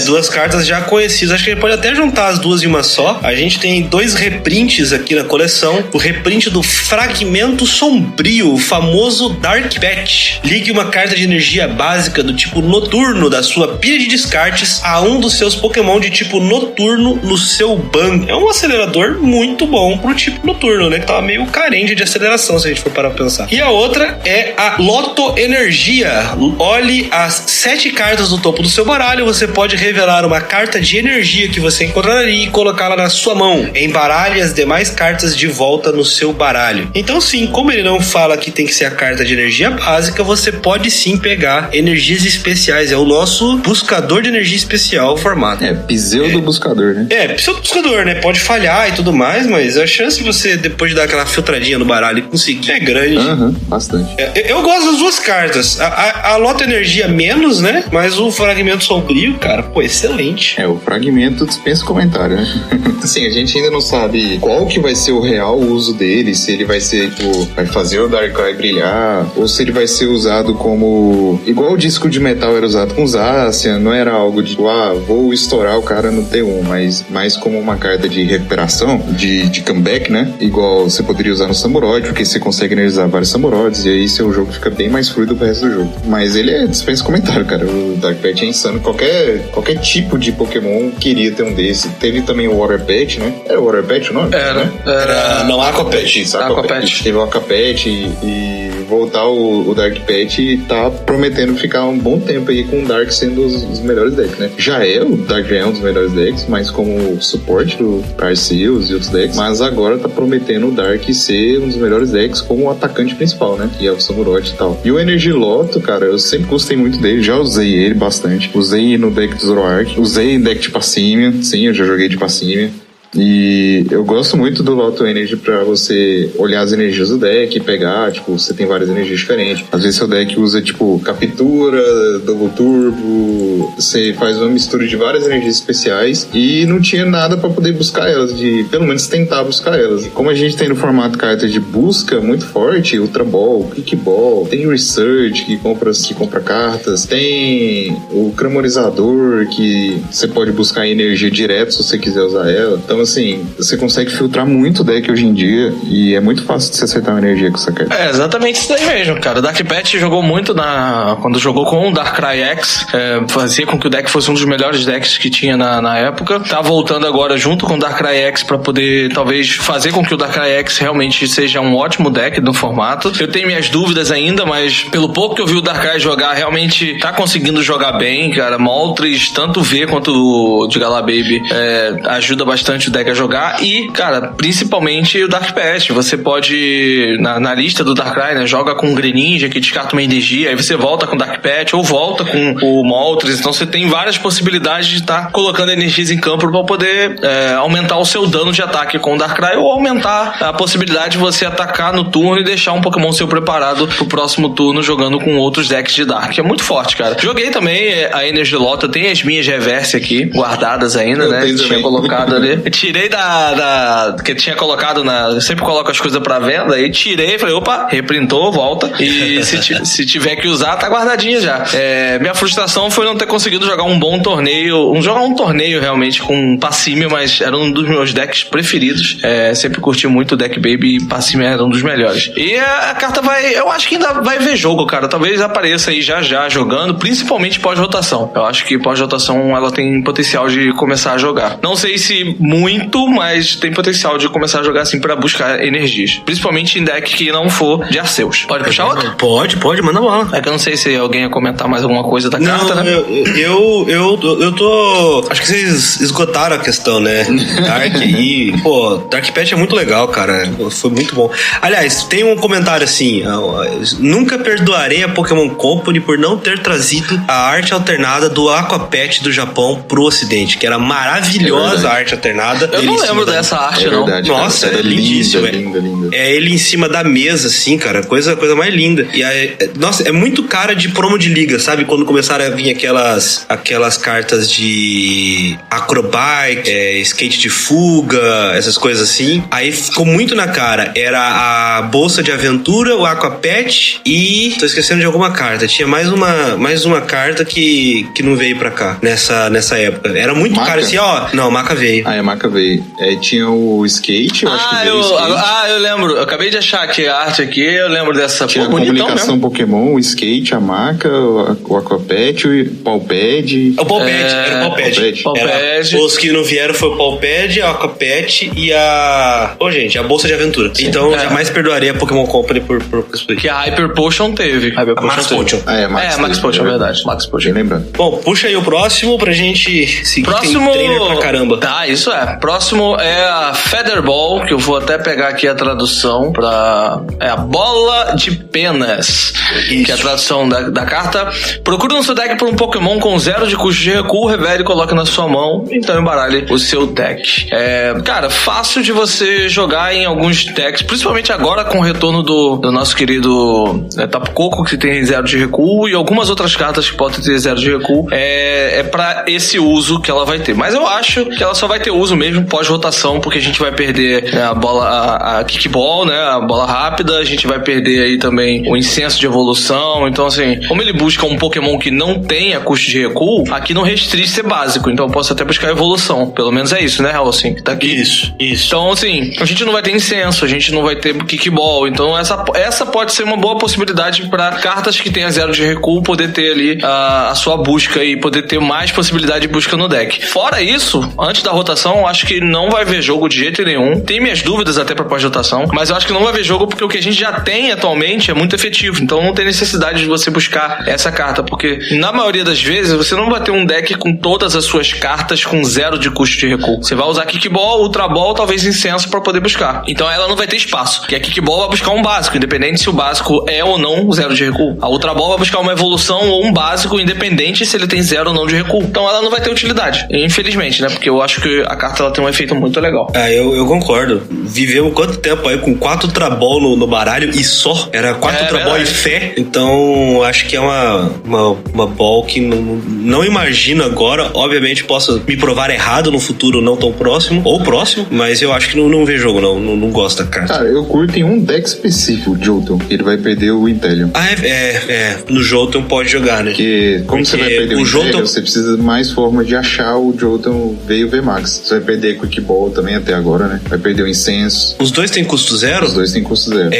C: 2 cartas já conhecidas. Acho que ele pode até juntar as 2 em uma só. A gente tem 2 reprints aqui na coleção. O reprint do Fragmento Sombrio, o famoso Dark Patch. Ligue uma carta de energia básica do tipo noturno da sua pilha de descartes a um dos seus Pokémon de tipo noturno no seu ban. É um acelerador muito bom pro tipo noturno, né? Que tava meio carente de aceleração, se a gente for parar pra pensar. E a outra é a Loto Energia. Olhe as 7 cartas do topo do seu baralho. Você pode revelar uma carta de energia que você encontraria e colocá-la na sua mão. Embaralhe as demais cartas de volta no seu baralho. Então sim, como ele não fala que tem que ser a carta de energia básica, você pode sim pegar energias especiais. É o nosso buscador de energia especial formato.
D: Pseudo buscador, né?
C: Pseudo buscador, né? Pode falhar e tudo mais, mas a chance de você, depois de dar aquela filtradinha no baralho e conseguir, é grande.
D: Bastante.
C: Eu gosto das duas cartas. A Loto Energia menos, né? Mas o Fragmento Sombrio, cara, pô, excelente.
D: O fragmento dispensa comentário, né? Assim, a gente ainda não sabe qual que vai ser o real uso dele, se ele vai ser, tipo, vai fazer o Darkrai brilhar, ou se ele vai ser usado como... Igual o disco de metal era usado com Zacian, não era algo de, vou estourar o cara no T1, mas mais como uma carta de recuperação, de comeback, né? Igual você poderia usar no Samurott, porque você consegue energizar vários Samurots, e aí seu jogo fica bem mais fluido pro resto do jogo. Mas ele dispensa comentário, cara. O Dark Pet é insano. Qualquer tipo de Pokémon queria ter um desse. Teve também o Water Pet, né? Era o Water Pet o nome?
E: Era
C: não, Aqua Pet.
E: Aqua Pet.
D: Teve o Aqua Pet e voltar o Dark Pet tá prometendo ficar um bom tempo aí com o Dark sendo os melhores decks, né? O Dark já é um dos melhores decks, mas como suporte do Arceus e outros decks, mas agora tá prometendo o Dark ser um dos melhores decks como o atacante principal, né? Que é o Samurott e tal. E o Energiloto, cara, eu sempre gostei muito dele, já usei ele bastante. Usei no deck do Zoroark, usei em deck de Passímia, sim, eu já joguei de Passímia. E eu gosto muito do Loto Energy pra você olhar as energias do deck e pegar, tipo, você tem várias energias diferentes. Às vezes seu deck usa, tipo, Captura, Double Turbo, você faz uma mistura de várias energias especiais e não tinha nada pra poder buscar elas, de pelo menos tentar buscar elas. Como a gente tem no formato carta de busca muito forte, Ultra Ball, Quick Ball, tem Research que compra cartas, tem o Cramorizador que você pode buscar energia direto se você quiser usar ela. Então, assim, você consegue filtrar muito o deck hoje em dia e é muito fácil de você acertar uma energia com essa carta.
E: Exatamente isso daí mesmo, cara. O Dark Pet jogou muito quando jogou com o Darkrai X, fazia com que o deck fosse um dos melhores decks que tinha na época. Tá voltando agora junto com o Darkrai X pra poder, talvez, fazer com que o Darkrai X realmente seja um ótimo deck no formato. Eu tenho minhas dúvidas ainda, mas pelo pouco que eu vi o Darkrai jogar, realmente tá conseguindo jogar bem, cara. Moltres, tanto o V quanto o de Galababy, ajuda bastante o deck a jogar e, cara, principalmente o Dark Pet. Você pode, na lista do Darkrai, né, joga com o Greninja que descarta uma energia, aí você volta com o Dark Pet ou volta com o Moltres, então você tem várias possibilidades de estar colocando energias em campo para poder aumentar o seu dano de ataque com o Darkrai ou aumentar a possibilidade de você atacar no turno e deixar um Pokémon seu preparado pro próximo turno jogando com outros decks de Dark. É muito forte, cara. Joguei também a Energiloto, tem as minhas reverse aqui guardadas ainda, né? Tinha colocado ali. Tirei que tinha colocado eu sempre coloco as coisas pra venda, aí tirei, falei, opa, reprintou, volta. E se tiver que usar, tá guardadinha já. Minha frustração foi não ter conseguido jogar um bom torneio, jogar um torneio realmente com Passímia, mas era um dos meus decks preferidos. Sempre curti muito o deck Baby e Passímia era um dos melhores. E a carta eu acho que ainda vai ver jogo, cara. Talvez apareça aí já jogando, principalmente pós-rotação. Eu acho que pós-rotação ela tem potencial de começar a jogar. Não sei se muito, mas tem potencial de começar a jogar assim pra buscar energias. Principalmente em deck que não for de Arceus. Pode puxar outro?
C: Pode, manda bola.
E: É que eu não sei se alguém ia comentar mais alguma coisa da carta, né?
C: Eu tô... Acho que vocês esgotaram a questão, né? Dark aí... Pô, Dark Pet é muito legal, cara. Foi muito bom. Aliás, tem um comentário assim... Nunca perdoarei a Pokémon Company por não ter trazido a arte alternada do Aqua Pet do Japão pro ocidente, que era maravilhosa a arte alternada.
E: Eu não lembro dessa arte, não.
D: Verdade,
C: nossa,
D: cara,
C: é lindíssimo.
D: Linda.
C: É ele em cima da mesa, assim, cara. Coisa mais linda. E nossa, é muito cara de promo de liga, sabe? Quando começaram a vir aquelas cartas de acrobike, skate de fuga, essas coisas assim. Aí ficou muito na cara. Era a bolsa de aventura, o Aqua Pet e... tô esquecendo de alguma carta. Tinha mais uma carta que não veio pra cá nessa época. Era muito caro assim, ó. Não, Maca veio.
D: A Maca velho, tinha o skate, eu acho que veio o skate.
E: Eu lembro. Eu acabei de achar aqui a arte aqui, eu lembro dessa.
D: Tinha a comunicação Pokémon, o skate, a maca, o Aquapet, o Palpad.
C: O Palpad, era o Palpad. Os que não vieram foi o Palpad, a Aquapet e a... gente, a Bolsa de Aventura. Sim. Então, jamais perdoaria a Pokémon Company por isso.
E: Que a Hyper Potion teve.
C: A Max Potion.
E: Max Potion, é verdade. Max Potion.
D: Lembrando.
C: Bom, puxa aí o próximo pra gente seguir.
E: Próximo...
C: Tem trainer pra caramba.
E: Tá, isso é. Próximo é a Featherball, que eu vou até pegar aqui a tradução pra... É a Bola de Penas. Isso. Que é a tradução da carta. Procure no seu deck por um Pokémon com 0 de custo de recuo, revele e coloque na sua mão, então embaralhe o seu deck. Cara, fácil de você jogar em alguns decks, principalmente agora com o retorno do nosso querido Tapu Koko, que tem 0 de recuo, e algumas outras cartas que podem ter 0 de recuo. É pra esse uso que ela vai ter. Mas eu acho que ela só vai ter uso mesmo pós-rotação, porque a gente vai perder a bola, a Kickball, né? A bola rápida, a gente vai perder aí também o incenso de evolução. Então, assim, como ele busca um Pokémon que não tenha custo de recuo, aqui não restringe ser básico. Então eu posso até buscar evolução. Pelo menos é isso, né, Helsing? Tá aqui.
C: Isso.
E: Então, assim, a gente não vai ter incenso, a gente não vai ter Kickball. Então, essa pode ser uma boa possibilidade para cartas que tenham 0 de recuo poder ter ali a sua busca e poder ter mais possibilidade de busca no deck. Fora isso, antes da rotação, eu acho que não vai ver jogo de jeito nenhum. Tem minhas dúvidas até pra pós-rotação, mas eu acho que não vai ver jogo porque o que a gente já tem atualmente é muito efetivo. Então não tem necessidade de você buscar essa carta, porque na maioria das vezes você não vai ter um deck com todas as suas cartas com 0 de custo de recuo. Você vai usar Kickball, Ultra Ball, talvez incenso pra poder buscar. Então ela não vai ter espaço, porque a Kickball vai buscar um básico, independente se o básico é ou não 0 de recuo. A Ultra Ball vai buscar uma evolução ou um básico, independente se ele tem 0 ou não de recuo. Então ela não vai ter utilidade, infelizmente, né? Porque eu acho que a carta ela tem um efeito muito legal.
C: Eu concordo. Vivemos quanto tempo aí com 4 Ultra Ball no baralho e só? Era 4 Ultra Ball e fé. Então acho que é uma ball que não imagino agora. Obviamente posso me provar errado no futuro não tão próximo, ou próximo, mas eu acho que não vê jogo, não gosto da carta.
D: Cara, eu curto em um deck específico, o Jolteon. Ele vai perder o Inteleon.
C: No Jolteon pode jogar, né?
D: Porque você vai perder o Inteleon, você precisa de mais forma de achar o Jolteon VMAX. Você vai perder Quick Ball também até agora, né? Vai perder o Incenso.
C: Os dois têm custo 0?
D: Os dois têm custo 0.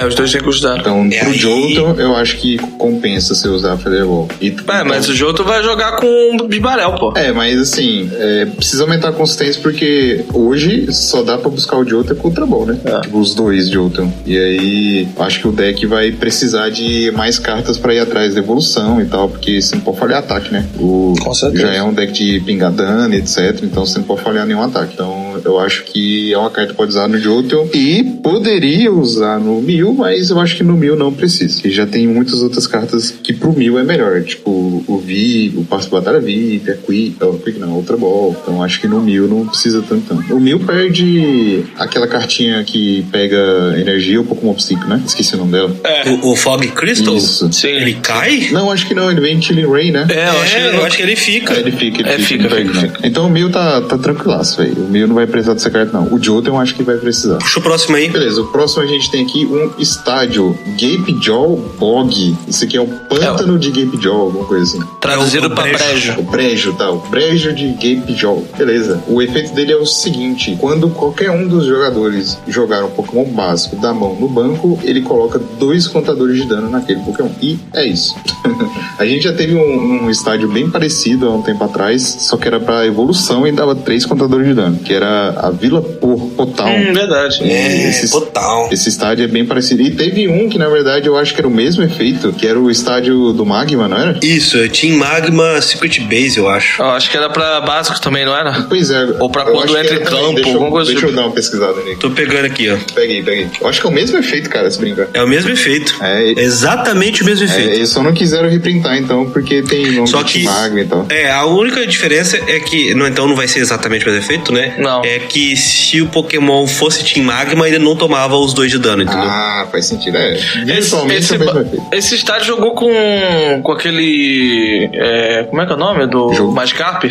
E: Os dois têm custo 0.
D: Então, pro Jolteon, eu acho que compensa você usar a Featherball.
E: Mas o Jolteon vai jogar com o Bibarel, pô.
D: Mas assim, precisa aumentar a consistência porque hoje só dá pra buscar o Jolteon com o Ultra Ball, né? Tipo, os dois Jolteon. E aí, acho que o deck vai precisar de mais cartas pra ir atrás da evolução e tal, porque você não pode falhar ataque, né?
E: Com certeza.
D: Já é um deck de pingar dano, etc. Então você não pode falhar nenhum ataque. Então eu acho que é uma carta que pode usar no Jolteon e poderia usar no Mew, mas eu acho que no Mew não precisa. E já tem muitas outras cartas que pro Mew é melhor, tipo o V, o Passo de Batalha VIP, a Quick não, Ultra Ball. Então acho que no Mew não precisa tanto. O Mew perde aquela cartinha que pega energia, o Pokémon Psíquico, né? Esqueci o nome dela.
C: O Fog Crystal?
D: Isso.
E: Sim.
C: Ele cai?
D: Não, acho que não, ele vem em Chilling Rain, né?
C: Eu acho que ele fica.
D: Ele fica. Então o Mew tá tranquilaço, velho. O Mew não vai precisar dessa carta, não. O Jolteon eu acho que vai precisar.
C: Puxa o próximo aí.
D: Beleza, o próximo a gente tem aqui um estádio Gapejaw Bog. Isso aqui é um pântano de Gapejaw, alguma coisa assim.
E: Traduzido pra brejo.
D: O brejo, tá. O brejo de Gapejaw. Beleza. O efeito dele é o seguinte: quando qualquer um dos jogadores jogar um Pokémon básico da mão no banco, ele coloca 2 contadores de dano naquele Pokémon. E é isso. A gente já teve um estádio bem parecido há um tempo atrás, só que era pra evolução e dava 3 contadores de dano, que era a Vila Potal.
E: Verdade.
C: Potal.
D: Esse estádio é bem parecido. E teve um que, na verdade, eu acho que era o mesmo efeito, que era o estádio do Magma, não era?
C: Isso, Team Magma Secret Base, eu acho.
E: Eu acho que era pra básico também, não era?
D: Pois é.
E: Ou pra quando entra em campo, alguma coisa.
D: Deixa eu dar uma pesquisada nele.
C: Tô pegando aqui, ó.
D: Peguei. Eu acho que é o mesmo efeito, cara, se brincar.
C: É o mesmo efeito. Exatamente o mesmo efeito.
D: Eles só não quiseram reprintar, então, porque tem nome
C: só
D: de
C: que,
D: Magma e tal.
C: A única diferença é que, então não vai ser exatamente o mesmo efeito, né?
E: Não.
C: É que se o Pokémon fosse Team Magma, ele não tomava os 2 de dano, entendeu?
D: Ah, faz sentido. Visualmente é o mesmo efeito.
E: Esse estádio jogou com aquele... como é que é o nome do
D: Jogo.
E: Magikarp?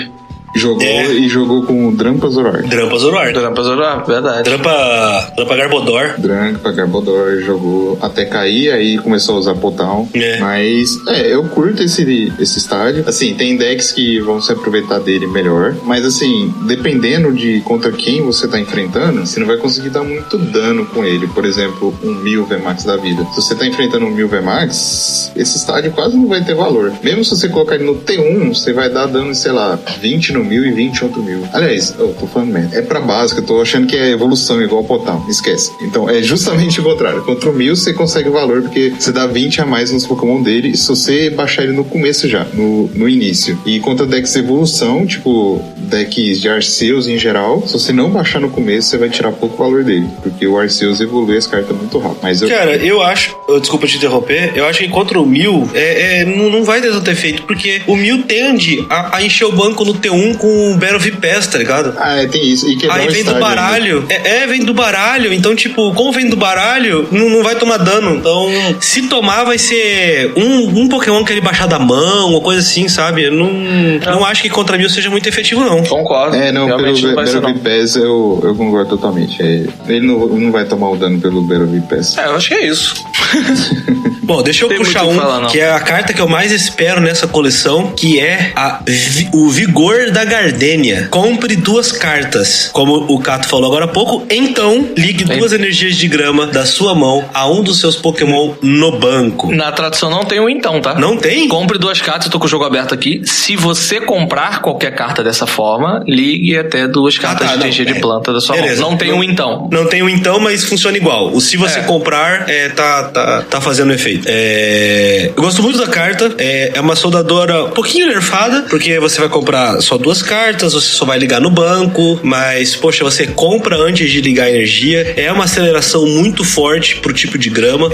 D: Jogou com o Drampa Zoroark.
C: Drampa Zoroark,
E: verdade.
C: Drampa Garbodor.
D: Drampa Garbodor, jogou até cair, aí começou a usar Potown. Mas, eu curto esse estádio. Assim, tem decks que vão se aproveitar dele melhor, mas assim, dependendo de contra quem você tá enfrentando, você não vai conseguir dar muito dano com ele. Por exemplo, um 1000 VMAX da vida. Se você tá enfrentando um 1000 VMAX, esse estádio quase não vai ter valor. Mesmo se você colocar ele no T1, você vai dar dano, sei lá, 20 no 1000 e 20 no outro 1000. Aliás, eu tô falando merda. É pra básica, eu tô achando que é evolução igual ao Potown. Esquece. Então, é justamente o contrário. Contra o 1000, você consegue valor, porque você dá 20 a mais nos Pokémon dele, se você baixar ele no começo já, no início. E contra decks evolução, tipo, decks de Arceus em geral, se você não baixar no começo, você vai tirar pouco valor dele, porque o Arceus evolui as cartas muito rápido. Mas
C: Cara, eu acho, desculpa te interromper, eu acho que contra o 1000, não vai ter tanto efeito, porque o 1000 tende a encher o banco no T1 com o Battle V-Pass, tá ligado?
D: Tem isso. E
C: aí vem do baralho. Vem do baralho. Então, tipo, como vem do baralho, não vai tomar dano. Então, se tomar, vai ser um Pokémon que ele baixar da mão, uma coisa assim, sabe? Eu não acho que contra 1000 seja muito efetivo, não.
E: Concordo.
D: Pelo Battle V-Pass eu concordo totalmente. Ele não vai tomar o dano pelo Battle V-Pass.
E: Eu acho que é isso.
C: Bom, deixa eu puxar que é a carta que eu mais espero nessa coleção, que é o Vigor da Gardenia. Compre 2 cartas, como o Cato falou agora há pouco, então ligue 2 energias de grama da sua mão a um dos seus Pokémon no banco.
E: Na tradução não tem então, tá?
C: Não tem?
E: Compre 2 cartas, eu tô com o jogo aberto aqui. Se você comprar qualquer carta dessa forma, ligue até 2 cartas de energia de planta da sua mão. Não tem então.
C: Não tem então, mas funciona igual. O se você comprar, tá fazendo efeito. Eu gosto muito da carta. É uma soldadora um pouquinho nerfada, porque você vai comprar só 2 cartas, você só vai ligar no banco, mas, poxa, você compra antes de ligar a energia. É uma aceleração muito forte pro tipo de grama.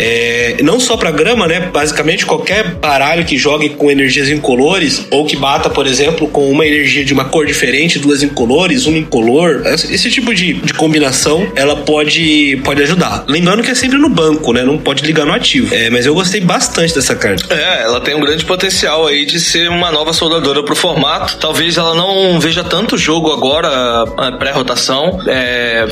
C: Não só pra grama, né? Basicamente, qualquer baralho que jogue com energias incolores, ou que bata, por exemplo, com uma energia de uma cor diferente, 2 incolores, uma incolor. Esse tipo de combinação, ela pode ajudar. Lembrando que é sempre no banco, né? Não pode ligar no ativo. Mas eu gostei bastante dessa carta.
E: Ela tem um grande potencial aí de ser uma nova soldadora pro formato. Talvez ela não veja tanto jogo agora, pré-rotação.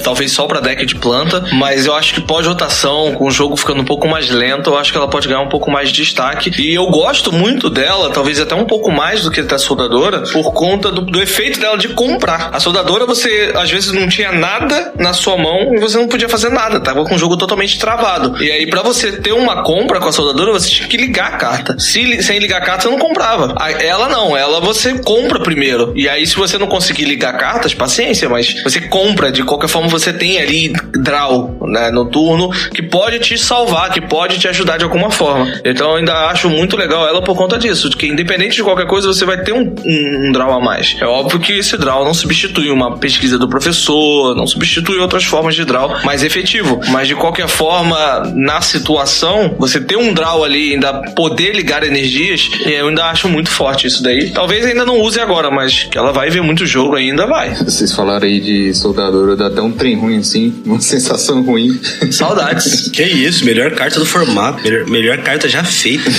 E: Talvez só pra deck de planta. Mas eu acho que pós-rotação, com o jogo ficando um pouco mais lento, eu acho que ela pode ganhar um pouco mais de destaque. E eu gosto muito dela, talvez até um pouco mais do que da soldadora, por conta do efeito dela de comprar. A soldadora, você às vezes não tinha nada na sua mão e você não podia fazer nada. Tava com o jogo totalmente travado. E aí, pra você ter uma compra com a soldadora, você tinha que ligar a carta. Sem ligar a carta, você não comprava. Ela não. Ela você compra primeiro. E aí, se você não conseguir ligar cartas, paciência, mas você compra. De qualquer forma, você tem ali draw, né, no turno, que pode te salvar, que pode te ajudar de alguma forma. Então, eu ainda acho muito legal ela por conta disso. De que independente de qualquer coisa, você vai ter um draw a mais. É óbvio que esse draw não substitui uma pesquisa do professor, não substitui outras formas de draw mais efetivo. Mas, de qualquer forma, na situação, você ter um draw ali, ainda poder ligar energias, eu ainda acho muito forte isso daí. Talvez ainda não use agora, mas que ela vai ver muito jogo ainda, vai.
D: Vocês falaram aí de soldadora, dá até um trem ruim assim, uma sensação ruim.
E: Saudades.
C: Que isso, melhor carta do formato, melhor carta já feita.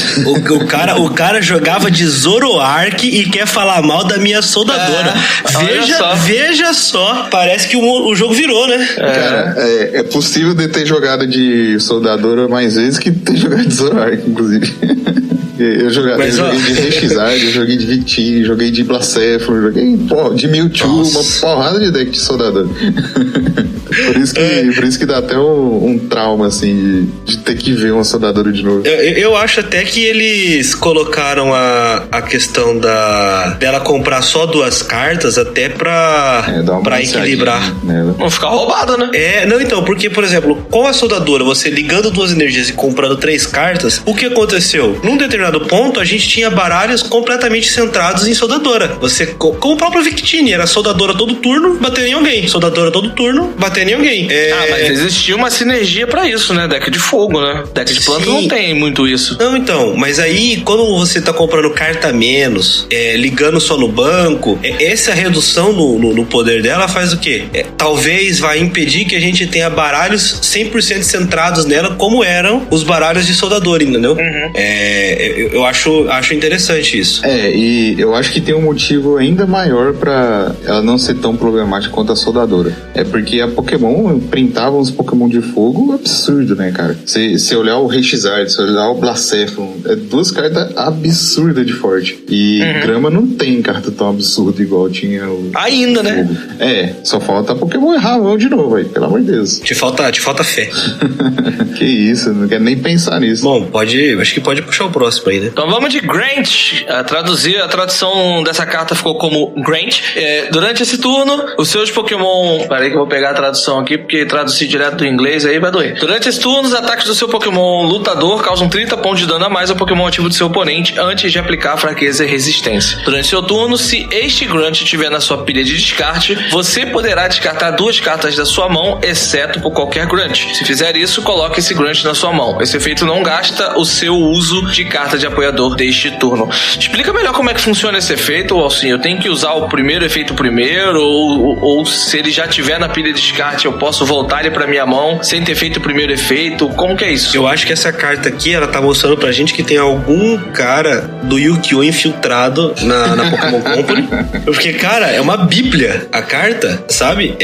C: O cara jogava de Zoroark e quer falar mal da minha soldadora. Veja só, parece que o jogo virou, né?
D: Cara, é possível de ter jogado de soldadora mais vezes que ter jogado de Zoroark, inclusive. Eu joguei de Rexizard, eu joguei de Victini, joguei de Blacephalon, joguei de Mewtwo, uma porrada de deck de soldador. Por isso que dá até um trauma, assim, de ter que ver uma soldadora de novo.
C: Eu acho até que eles colocaram a questão dela comprar só 2 cartas até pra equilibrar.
D: Nela.
E: Não ficar roubada, né?
C: Não, então, porque, por exemplo, com a soldadora, você ligando 2 energias e comprando 3 cartas, o que aconteceu? Num determinado ponto, a gente tinha baralhos completamente centrados em soldadora. Como o próprio Victini, era soldadora todo turno, batendo em alguém. Soldadora todo turno, batendo batendo em alguém.
E: Mas existia uma sinergia pra isso, né? Deck de fogo, né? Deck de planta não tem muito isso.
C: Não, então, mas aí quando você tá comprando carta a menos, ligando só no banco, essa redução no poder dela faz o quê? Talvez vai impedir que a gente tenha baralhos 100% centrados nela, como eram os baralhos de soldador, entendeu? Eu acho interessante isso.
D: E eu acho que tem um motivo ainda maior pra ela não ser tão problemática quanto a soldadora. É porque a Pokémon printava uns Pokémon de fogo absurdo, né, cara? Se olhar o Rexizard, se olhar o Blacephalon, duas cartas absurdas de forte. E grama não tem carta tão absurda igual tinha o...
E: Ainda, né?
D: Só falta Pokémon errar a mão de novo, aí, pelo amor de Deus.
C: Te falta fé.
D: Que isso, não quero nem pensar nisso.
C: Bom, acho que pode puxar o próximo aí, né?
E: Então vamos de Grant. A tradução dessa carta ficou como Grant. Durante esse turno, os seus Pokémon... Peraí que eu vou pegar a tradução aqui, porque traduzir direto do inglês aí vai doer. Durante esse turno, os ataques do seu Pokémon lutador causam 30 pontos de dano a mais ao Pokémon ativo do seu oponente antes de aplicar fraqueza e resistência. Durante seu turno, se este Grunt estiver na sua pilha de descarte, você poderá descartar 2 cartas da sua mão, exceto por qualquer Grunt. Se fizer isso, coloque esse Grunt na sua mão. Esse efeito não gasta o seu uso de carta de apoiador deste turno. Explica melhor como é que funciona esse efeito, Alcinho. Eu tenho que usar o primeiro efeito primeiro, ou se ele já tiver na pilha de descarte, eu posso voltar ele pra minha mão sem ter feito o primeiro efeito? Como que é isso?
C: Eu acho que essa carta aqui, ela tá mostrando pra gente que tem algum cara do Yu-Gi-Oh! Infiltrado na Pokémon Company. Porque, cara, é uma bíblia a carta, sabe?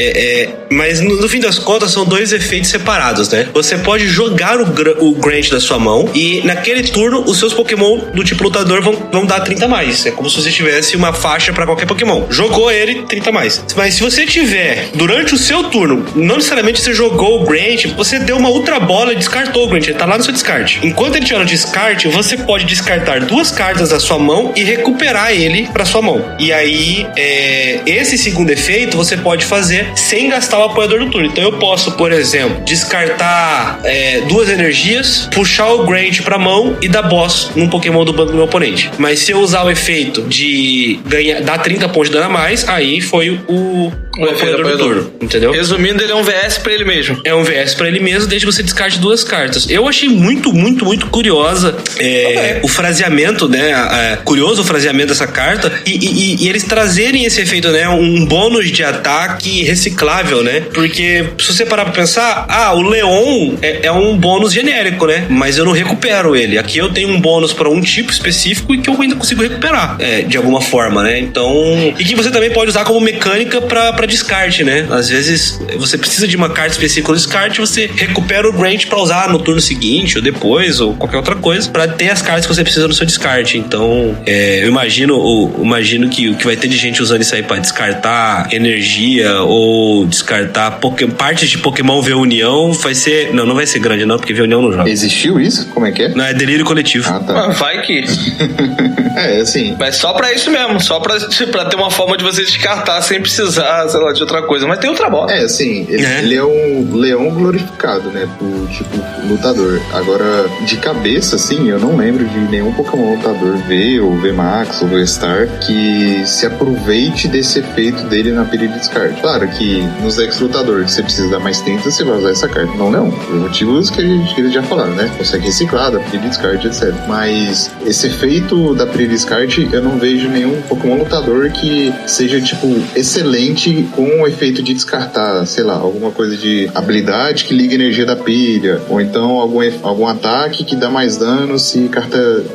C: Mas no fim das contas são 2 efeitos separados, né? Você pode jogar o Grant da sua mão e naquele turno os seus Pokémon do tipo lutador vão dar 30 mais. É como se você tivesse uma faixa pra qualquer Pokémon. Jogou ele, 30 mais. Mas se você tiver, durante o seu turno, não necessariamente você jogou o Grant, você deu uma Ultra Bola e descartou o Grant. Ele tá lá no seu descarte. Enquanto ele estiver no descarte, você pode descartar 2 cartas da sua mão e recuperar ele pra sua mão. E aí, esse segundo efeito você pode fazer sem gastar o apoiador do turno. Então eu posso, por exemplo, descartar 2 energias, puxar o Grant pra mão e dar boss num Pokémon do banco do meu oponente. Mas se eu usar o efeito de dar 30 pontos de dano a mais, aí foi o apoiador do turno, entendeu?
E: Resumindo, ele é um VS pra ele mesmo.
C: É um VS pra ele mesmo, desde que você descarte 2 cartas. Eu achei muito, muito, muito curiosa o fraseamento, né? Curioso o fraseamento dessa carta e eles trazerem esse efeito, né? Um bônus de ataque reciclável, né? Porque se você parar pra pensar, o Leon é um bônus genérico, né? Mas eu não recupero ele. Aqui eu tenho um bônus pra um tipo específico e que eu ainda consigo recuperar, de alguma forma, né? Então... E que você também pode usar como mecânica pra descarte, né? Às vezes você precisa de uma carta específica no descarte, você recupera o Grant pra usar no turno seguinte ou depois, ou qualquer outra coisa, pra ter as cartas que você precisa no seu descarte. Então, eu imagino que o que vai ter de gente usando isso aí pra descartar energia ou descartar partes de Pokémon V-União vai ser... Não vai ser grande não, porque V-União não joga.
D: Existiu isso? Como é que é?
C: Não, é delírio coletivo.
D: Tá.
E: Vai que...
D: assim...
E: Mas só pra isso mesmo, só pra ter uma forma de você descartar sem precisar, sei lá, de outra coisa. Mas tem outra bola.
D: Assim, ele é um leão glorificado, né? Pro tipo lutador. Agora, de cabeça, assim, eu não lembro de nenhum Pokémon lutador V, ou V-Max, ou V-Star, que se aproveite desse efeito dele na pilha de descarte. Claro que nos decks lutador, que você precisa dar mais 30, você vai usar essa carta. Não. Por motivos que eles já falaram, né? Consegue reciclar da pilha de descarte, etc. Mas esse efeito da pilha de descarte, eu não vejo nenhum Pokémon lutador que seja, tipo, excelente com o efeito de descartar, sei lá, alguma coisa de habilidade que liga a energia da pilha, ou então algum ataque que dá mais dano se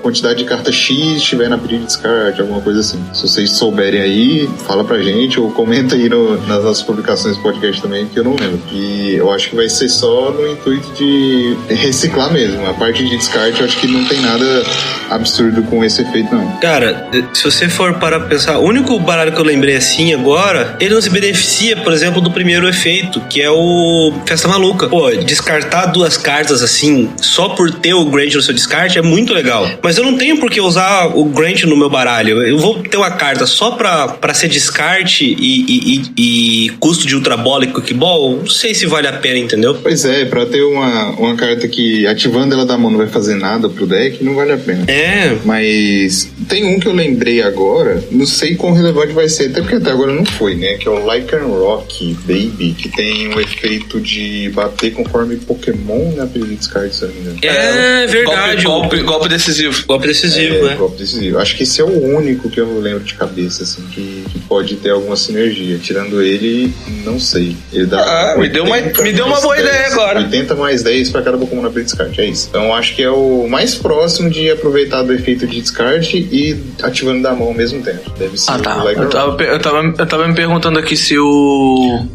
D: quantidade de carta X estiver na pilha de descarte, alguma coisa assim. Se vocês souberem aí, fala pra gente, ou comenta aí nas nossas publicações do podcast também, que eu não lembro. E eu acho que vai ser só no intuito de reciclar mesmo. A parte de descarte, eu acho que não tem nada absurdo com esse efeito, não.
C: Cara, se você for para pensar, o único baralho que eu lembrei assim agora, ele não se beneficia, por exemplo, do primeiro efeito, que é o Festa Maluca. Pô, descartar 2 cartas assim, só por ter o Grant no seu descarte, é muito legal. Mas eu não tenho por que usar o Grant no meu baralho. Eu vou ter uma carta só pra ser descarte e custo de Ultra Bola e Cookie-Ball, não sei se vale a pena, entendeu?
D: Pois é, pra ter uma carta que ativando ela da mão não vai fazer nada pro deck, não vale a pena.
C: É.
D: Mas Tem um que eu lembrei agora, não sei quão relevante vai ser, até porque até agora não foi, né? Que é o Lycanroc Baby, que tem um efeito de bater conforme Pokémon na pilha de descarte, se eu não me engano.
C: É verdade.
E: Golpe decisivo.
C: Golpe decisivo, né?
D: Golpe decisivo. Acho que esse é o único que eu lembro de cabeça, assim, que pode ter alguma sinergia. Tirando ele, não sei. Ele dá
E: me deu uma boa ideia agora.
D: 80 mais 10 pra cada Pokémon na pilha de descarte, é isso. Então acho que é o mais próximo de aproveitar do efeito de descarte e ativando da mão ao mesmo tempo. Deve ser
E: tá.
D: o Lycanroc.
E: Eu tava me perguntando aqui se o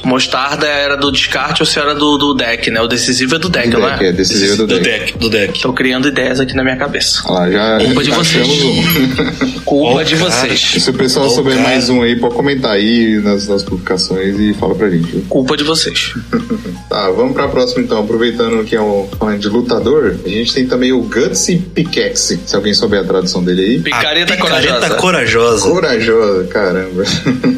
E: Mostarda era do descarte ou se era do deck, né? O decisivo é do deck, não é?
D: É decisivo do deck.
C: Do deck.
E: Tô criando ideias aqui na minha cabeça.
D: Olha lá, já
E: Culpa de vocês. Culpa de vocês.
D: Se o pessoal souber mais um aí, pode comentar aí nas publicações e fala pra gente.
E: Culpa de vocês.
D: Tá, vamos pra próxima então. Aproveitando que é falando de lutador, a gente tem também o Gutsy Pickaxe, se alguém souber a tradução dele aí.
E: Picareta
C: corajosa.
D: Corajosa, caramba.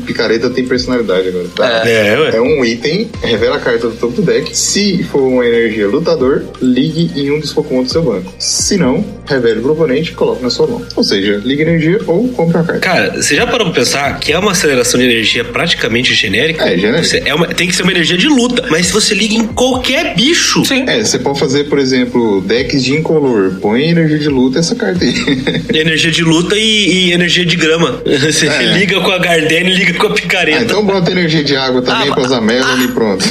D: Picareta tem personalidade agora. Tá? É um item, revela a carta do topo do deck. Se for uma energia lutador, ligue em um dos Pokémon do seu banco. Se não, revele pro oponente e coloque na sua mão. Ou seja, ligue energia ou compre a carta.
C: Cara, você já parou pra pensar que é uma aceleração de energia praticamente genérica?
D: É, genérica.
C: Tem que ser uma energia de luta, mas se você liga em qualquer bicho...
E: Sim.
D: Você pode fazer, por exemplo, decks de incolor. Põe energia de luta essa carta aí.
C: Energia de luta e energia de grama. Você liga com a Gardenia e liga com a Picareta.
D: Então bota energia de água também pra usar Melon e pronto.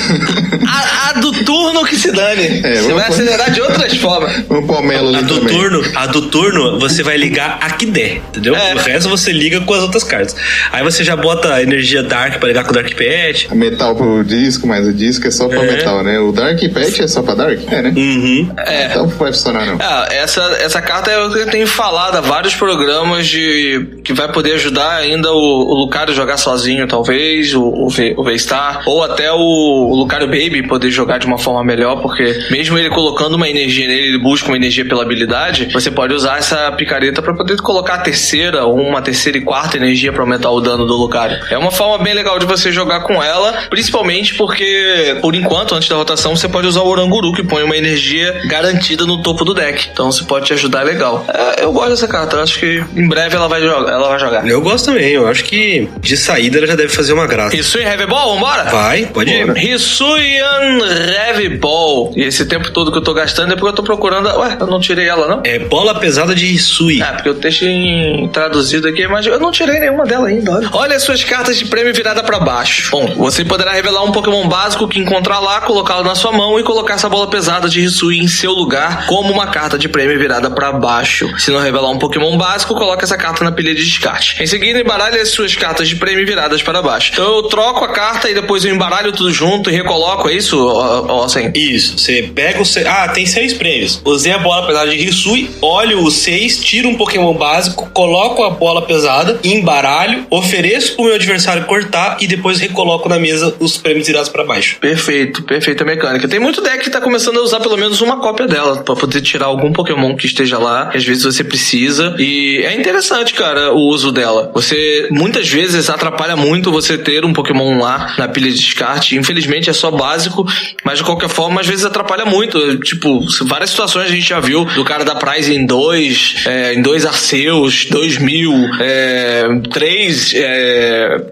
E: A do turno que se dane. Você vai acelerar de outras formas.
D: Vamos pôr o Melon ali também.
C: A do turno, você vai ligar a que der, entendeu? O resto você liga com as outras cartas. Aí você já bota a energia Dark pra ligar com o Dark Pet.
D: A metal pro disco, mas o disco é só pra metal, né? O Dark Pet é só pra Dark? É, né?
C: Uhum.
D: Então não vai funcionar, não.
E: Essa carta é o que eu tenho falado há vários programas que vai poder ajudar ainda o Lucario jogar sozinho, talvez, o V-Star, ou até o Lucario Baby poder jogar de uma forma melhor, porque mesmo ele colocando uma energia nele, ele busca uma energia pela habilidade, você pode usar essa picareta pra poder colocar a terceira ou uma terceira e quarta energia pra aumentar o dano do Lucario. É uma forma bem legal de você jogar com ela, principalmente porque, por enquanto, antes da rotação, você pode usar o Oranguru, que põe uma energia garantida no topo do deck. Então, se pode te ajudar, legal. Eu gosto dessa carta, eu acho que em breve ela vai jogar.
C: Eu gosto também, eu acho que de saída ela já deve fazer uma graça.
E: Hisuian Heavy Ball, vambora?
C: Vai, pode ir.
E: Hisuian Heavy Ball. E esse tempo todo que eu tô gastando é porque eu tô procurando... Ué, eu não tirei ela, não?
C: É bola pesada de Hisui.
E: Porque eu deixei traduzido aqui, mas eu não tirei nenhuma dela ainda. Olha as suas cartas de prêmio virada pra baixo. Bom, você poderá revelar um Pokémon básico que encontrar lá, colocá-lo na sua mão e colocar essa bola pesada de Hisui em seu lugar como uma carta de prêmio virada pra baixo. Se não revelar um Pokémon básico, coloque essa carta na pilha de descarte. Em seguida, embaralhe as suas cartas de prêmio viradas para baixo. Então eu troco a carta e depois eu embaralho tudo junto e recoloco, é isso? Assim?
C: Isso, você pega o... tem 6 prêmios. Usei a bola pesada de Hisui, olho os 6, tiro um Pokémon básico, coloco a bola pesada, embaralho, ofereço pro meu adversário cortar e depois recoloco na mesa os prêmios virados para baixo.
E: Perfeita mecânica. Tem muito deck que tá começando a usar pelo menos uma cópia dela, pra poder tirar algum Pokémon que esteja lá, que às vezes você precisa, e é interessante, cara, o uso dela. Você, muitas vezes, atrapalha muito você ter um Pokémon lá na pilha de descarte. Infelizmente é só básico, mas de qualquer forma, às vezes atrapalha muito. Tipo, várias situações a gente já viu do cara da Prize em 2 Arceus, 2000, 3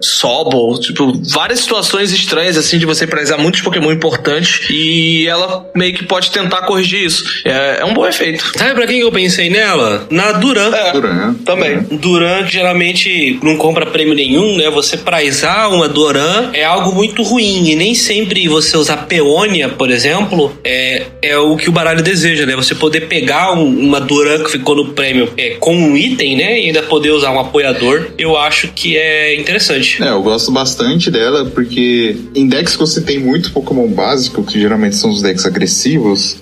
E: Sobol, tipo, várias situações estranhas, assim, de você prizar muitos Pokémon importantes, e ela meio que pode tentar corrigir isso. É um bom efeito.
C: Sabe pra quem eu pensei nela? Na Duran.
D: Duran.
E: Também.
C: Duran, que geralmente não compra prêmio nenhum, né? Você prizar uma Duran é algo muito ruim, e nem sempre você usar Peônia, por exemplo, é o que o baralho deseja, né? Você poder pegar uma Duran que ficou no prêmio com um item, né? E ainda poder usar um apoiador, eu acho que é interessante.
D: Eu gosto bastante dela, porque em decks que você tem muito Pokémon básico, que geralmente são os decks agressivos,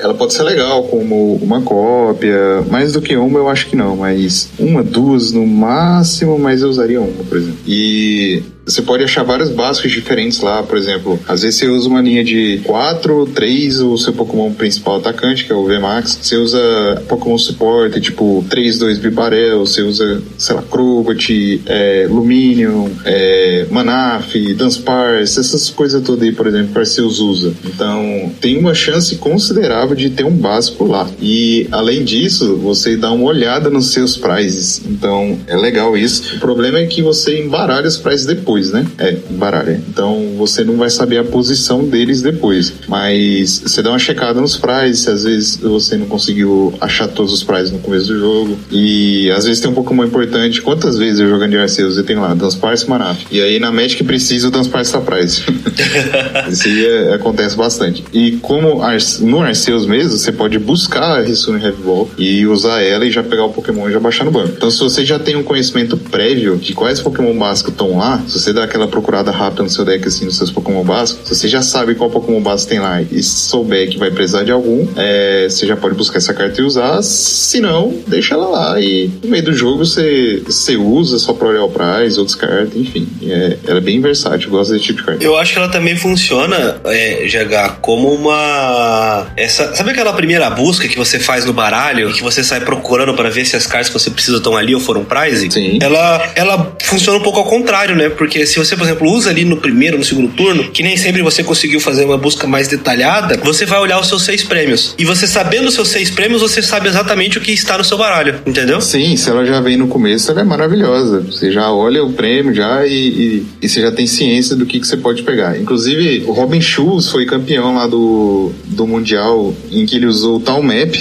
D: ela pode ser legal como uma cópia. Mais do que uma, eu acho que não, mas uma, duas no máximo, mas eu usaria uma, por exemplo. E você pode achar vários básicos diferentes lá, por exemplo, às vezes você usa uma linha de 4, 3, o seu Pokémon principal atacante, que é o VMAX, você usa Pokémon Support, tipo 3, 2 Bibarel, você usa, sei lá, Crobat, Lumineon, Manaph, Dunsparce, essas coisas todas aí, por exemplo, que o Arceus usa. Então, tem uma chance considerável de ter um básico lá. E, além disso, você dá uma olhada nos seus prizes. Então, é legal isso. O problema é que você embaralha os prizes depois, né? Embaralha. Então, você não vai saber a posição deles depois. Mas, você dá uma checada nos prizes, às vezes você não conseguiu achar todos os prizes no começo do jogo. E, às vezes, tem um Pokémon importante. Quantas vezes eu jogando de Arceus eu tenho lá? Dunsparce e Manaph. E aí, na Magic precisa o Dunsparce da prize. Isso aí acontece bastante. E como no Arceus mesmo, você pode buscar a Hisuian Heavy Ball e usar ela e já pegar o Pokémon e já baixar no banco. Então, se você já tem um conhecimento prévio de quais Pokémon básicos estão lá, se você dá aquela procurada rápida no seu deck, assim, nos seus Pokémon básicos, se você já sabe qual Pokémon básico tem lá e souber que vai precisar de algum, você já pode buscar essa carta e usar. Se não, deixa ela lá e no meio do jogo você usa só pra olhar o prize ou descarta, enfim. Ela é bem versátil, eu gosto desse tipo de carta.
C: Eu acho que ela também funciona, GH, como uma... Sabe aquela primeira busca que você faz no baralho e que você sai procurando para ver se as cartas que você precisa estão ali ou foram prize?
D: Sim.
C: Ela funciona um pouco ao contrário, né? Porque se você, por exemplo, usa ali no primeiro, no segundo turno, que nem sempre você conseguiu fazer uma busca mais detalhada, você vai olhar os seus 6 prêmios. E você sabendo os seus 6 prêmios, você sabe exatamente o que está no seu baralho, entendeu?
D: Sim, se ela já vem no começo, ela é maravilhosa. Você já olha o prêmio já e você já tem ciência do que você pode pegar. Inclusive, o Robin Schulz foi campeão lá do Mundial, em que ele usou o Tal Map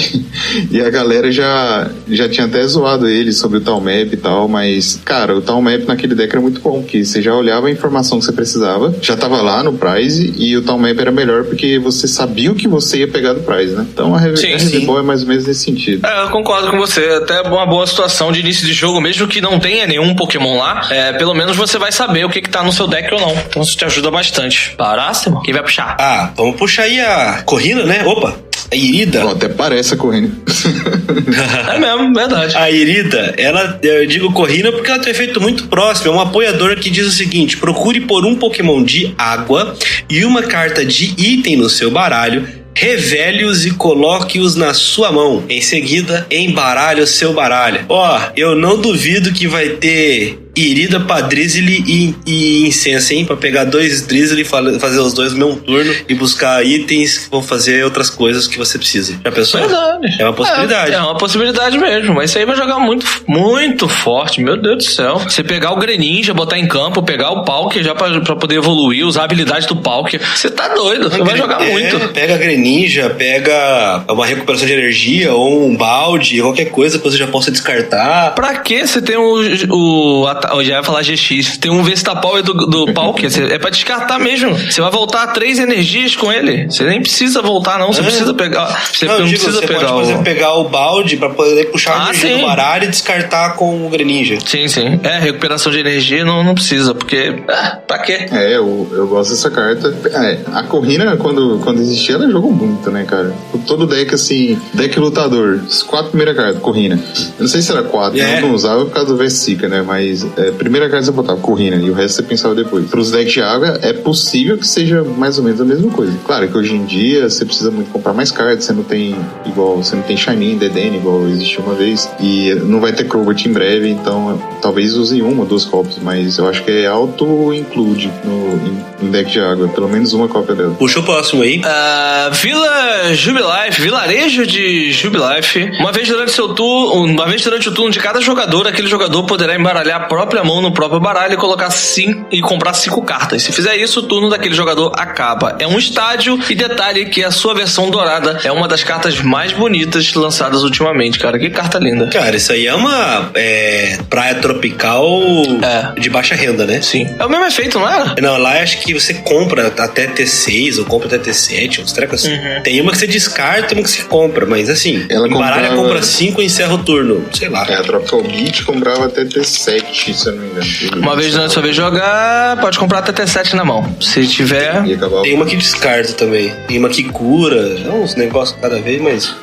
D: e a galera já tinha até zoado ele sobre o Tal Map e tal, mas, cara, o Tal Map naquele deck era muito bom, porque você já olhava a informação que você precisava, já tava lá no prize, e o Tal Map era melhor porque você sabia o que você ia pegar do prize, né? Então a Heavy Ball é mais ou menos nesse sentido.
E: Eu concordo com você, até uma boa situação de início de jogo, mesmo que não tenha nenhum Pokémon lá, pelo menos você vai saber o que tá no seu deck ou não, então isso te ajuda bastante. Próximo, quem vai puxar?
C: Vamos puxar aí a Corrina, né? Opa! A Irida.
D: Até parece a Corrina.
E: É mesmo, verdade.
C: A Irida, eu digo Corrina porque ela tem um efeito muito próximo. É uma apoiadora que diz o seguinte: procure por um Pokémon de água e uma carta de item no seu baralho, revele-os e coloque-os na sua mão. Em seguida, embaralhe o seu baralho. Eu não duvido que vai ter Irida pra Drizzly e Incense, hein? Pra pegar 2 Drizzly, fazer os 2 no mesmo turno e buscar itens que vão fazer outras coisas que você precisa. Já pensou?
E: Verdade.
C: É uma possibilidade.
E: É uma possibilidade mesmo, mas isso aí vai jogar muito, muito forte, meu Deus do céu. Você pegar o Greninja, botar em campo, pegar o Palkia já pra poder evoluir, usar a habilidade do Palkia, você tá doido, você vai jogar muito.
C: Pega a Greninja, pega uma recuperação de energia ou um balde, qualquer coisa que você já possa descartar.
E: Pra que você tem eu já ia falar GX. Tem um Vestapal do Palkia. É pra descartar mesmo. Você vai voltar 3 energias com ele. Você nem precisa voltar, não. Você precisa pegar. Você precisa pegar.
C: Pode, por exemplo, pegar o balde pra poder puxar a energia do baralho e descartar com o Greninja.
E: Sim. Recuperação de energia não precisa, porque. Pra quê?
D: Eu gosto dessa carta. A Corrina, quando existia, ela jogou muito, né, cara? Todo deck, assim, deck lutador. As 4 primeiras cartas, Corrina. Eu não sei se era 4, eu não usava por causa do Vesica, né? Mas primeira carta você botava Corrina e o resto você pensava depois. Para os decks de água, é possível que seja mais ou menos a mesma coisa. Claro que hoje em dia você precisa muito comprar mais cartas, você não tem Shiny, Dedenne, igual existiu uma vez, e não vai ter Crobat em breve, então talvez use 1 ou 2 cópias, mas eu acho que é auto-include no deck de água, pelo menos uma cópia dela.
C: Puxa o próximo aí.
E: Vila Jubilife, vilarejo de Jubilife. Uma vez durante o turno de cada jogador, aquele jogador poderá embaralhar a própria mão no próprio baralho e comprar 5 cartas. Se fizer isso, o turno daquele jogador acaba. É um estádio, e detalhe que a sua versão dourada é uma das cartas mais bonitas lançadas ultimamente, cara. Que carta linda.
C: Cara, isso aí é uma praia tropical de baixa renda, né?
E: Sim. É o mesmo efeito, não era?
C: Não, lá acho que você compra até T6 ou compra até T7, uns trecos assim. Tem uma que você descarta e uma que você compra, mas assim, embaralha, compra 5 e encerra o turno. Sei lá.
D: A Tropical Beach comprava até T7, se eu não me engano.
E: Uma vez durante a sua vez jogar, pode comprar até T7 na mão. Se tiver...
C: Tem uma que descarta também. Tem uma que cura. É uns negócios cada vez, mas...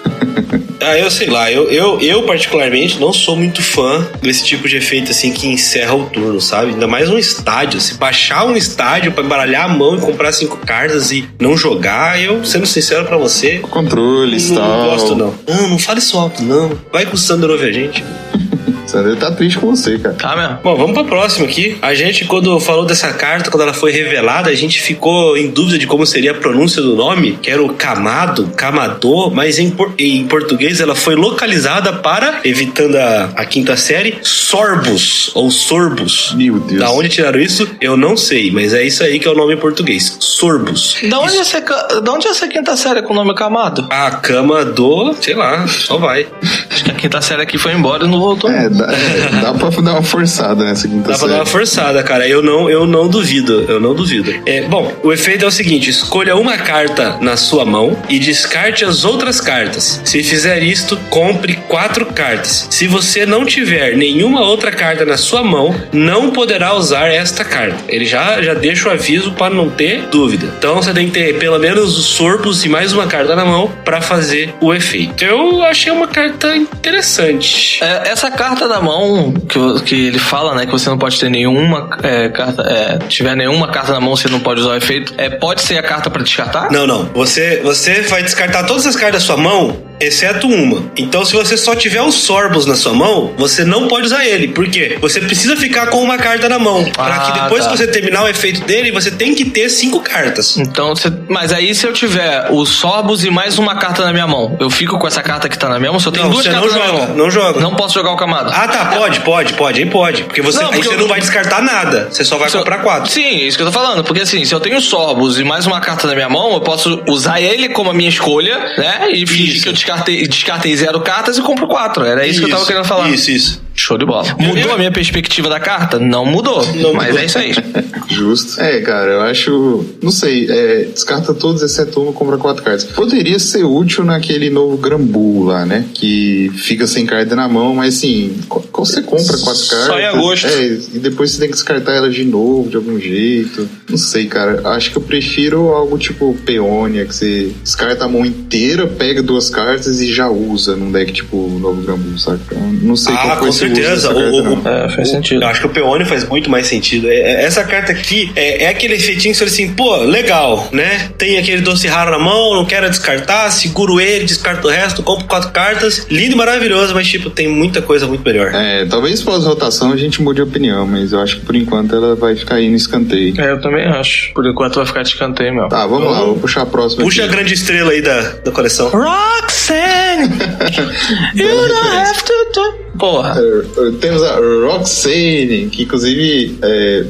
C: Eu sei lá, eu particularmente não sou muito fã desse tipo de efeito assim que encerra o turno, sabe? Ainda mais um estádio. Se baixar um estádio pra embaralhar a mão e comprar 5 cartas e não jogar, eu, sendo sincero pra você,
D: Controles,
C: não
D: tal.
C: gosto não. Não fale isso alto, não. Vai que o Sander ouve a gente.
D: Sander tá triste com você, cara.
E: Tá mesmo?
C: Bom, vamos pra próxima aqui. A gente, quando falou dessa carta, quando ela foi revelada, a gente ficou em dúvida de como seria a pronúncia do nome, que era o Kamado, Kamadô, mas em português ela foi localizada para, evitando a quinta série, Sorbus, ou Sorbus.
D: Meu Deus.
C: Da onde tiraram isso, eu não sei, mas é isso aí que é o nome em português, Sorbus.
E: Da onde é essa quinta série com o nome Kamado?
C: A cama do, sei lá, só vai.
E: Acho que a quinta série aqui foi embora e não voltou.
D: Dá pra dar uma forçada nessa quinta
C: Dá pra
D: série.
C: dar uma forçada, cara. Eu não duvido. Bom, o efeito é o seguinte: escolha uma carta na sua mão e descarte as outras cartas. Se fizer isto, compre 4 cartas. Se você não tiver nenhuma outra carta na sua mão, não poderá usar esta carta. Ele já deixa o aviso para não ter dúvida. Então você tem que ter pelo menos os Sorbus e mais uma carta na mão para fazer o efeito. Eu achei uma carta interessante.
E: Essa carta da mão que ele fala, né, que você não pode ter nenhuma carta, tiver nenhuma carta na mão, você não pode usar o efeito. Pode ser a carta pra descartar?
C: Não. Você vai descartar todas as cartas da sua mão, exceto uma. Então, se você só tiver os Sorbus na sua mão, você não pode usar ele. Por quê? Você precisa ficar com uma carta na mão. Pra que depois que você terminar o efeito dele, você tem que ter 5 cartas.
E: Então, mas aí se eu tiver os Sorbus e mais uma carta na minha mão, eu fico com essa carta que tá na minha mão? Se eu tenho duas cartas na minha mão,
C: não joga.
E: Não posso jogar o Kamado.
C: Ah, tá, pode. Aí pode. Porque você não vai descartar nada. Você só vai comprar 4.
E: Sim, é isso que eu tô falando. Porque assim, se eu tenho Sorbus e mais uma carta na minha mão, eu posso usar ele como a minha escolha, né? E fingir que eu descartei 0 cartas e compro 4. Era isso que eu tava querendo falar.
C: Isso.
E: Show de bola. Mudou a minha perspectiva da carta? Não mudou. Mas é isso aí.
D: Justo. Cara, eu acho... Não sei. Descarta todos, exceto uma, compra 4 cartas. Poderia ser útil naquele novo Granbull lá, né? Que fica sem carta na mão, mas assim... Você compra 4 cartas...
E: Só em agosto.
D: E depois você tem que descartar elas de novo, de algum jeito. Não sei, cara. Acho que eu prefiro algo tipo Peônia, que você descarta a mão inteira, pega 2 cartas e já usa num deck tipo o novo Granbull, sabe? Não sei qual foi esse
C: certeza.
E: Faz sentido.
C: Eu acho que o Peônio faz muito mais sentido. Essa carta aqui é aquele efeitinho que você fala assim, pô, legal, né? Tem aquele doce raro na mão, não quero descartar, seguro ele, descarto o resto, compro 4 cartas. Lindo e maravilhoso, mas tipo, tem muita coisa muito melhor.
D: Talvez pós-rotação a gente mude de opinião, mas eu acho que por enquanto ela vai ficar aí no escanteio.
E: Eu também acho. Por enquanto vai ficar de escanteio, meu.
D: Tá, vamos lá, vou puxar a próxima.
C: Puxa
D: aqui.
C: A grande estrela aí da coleção.
E: Roxanne! You don't have to do... Porra.
D: Temos a Roxanne, que inclusive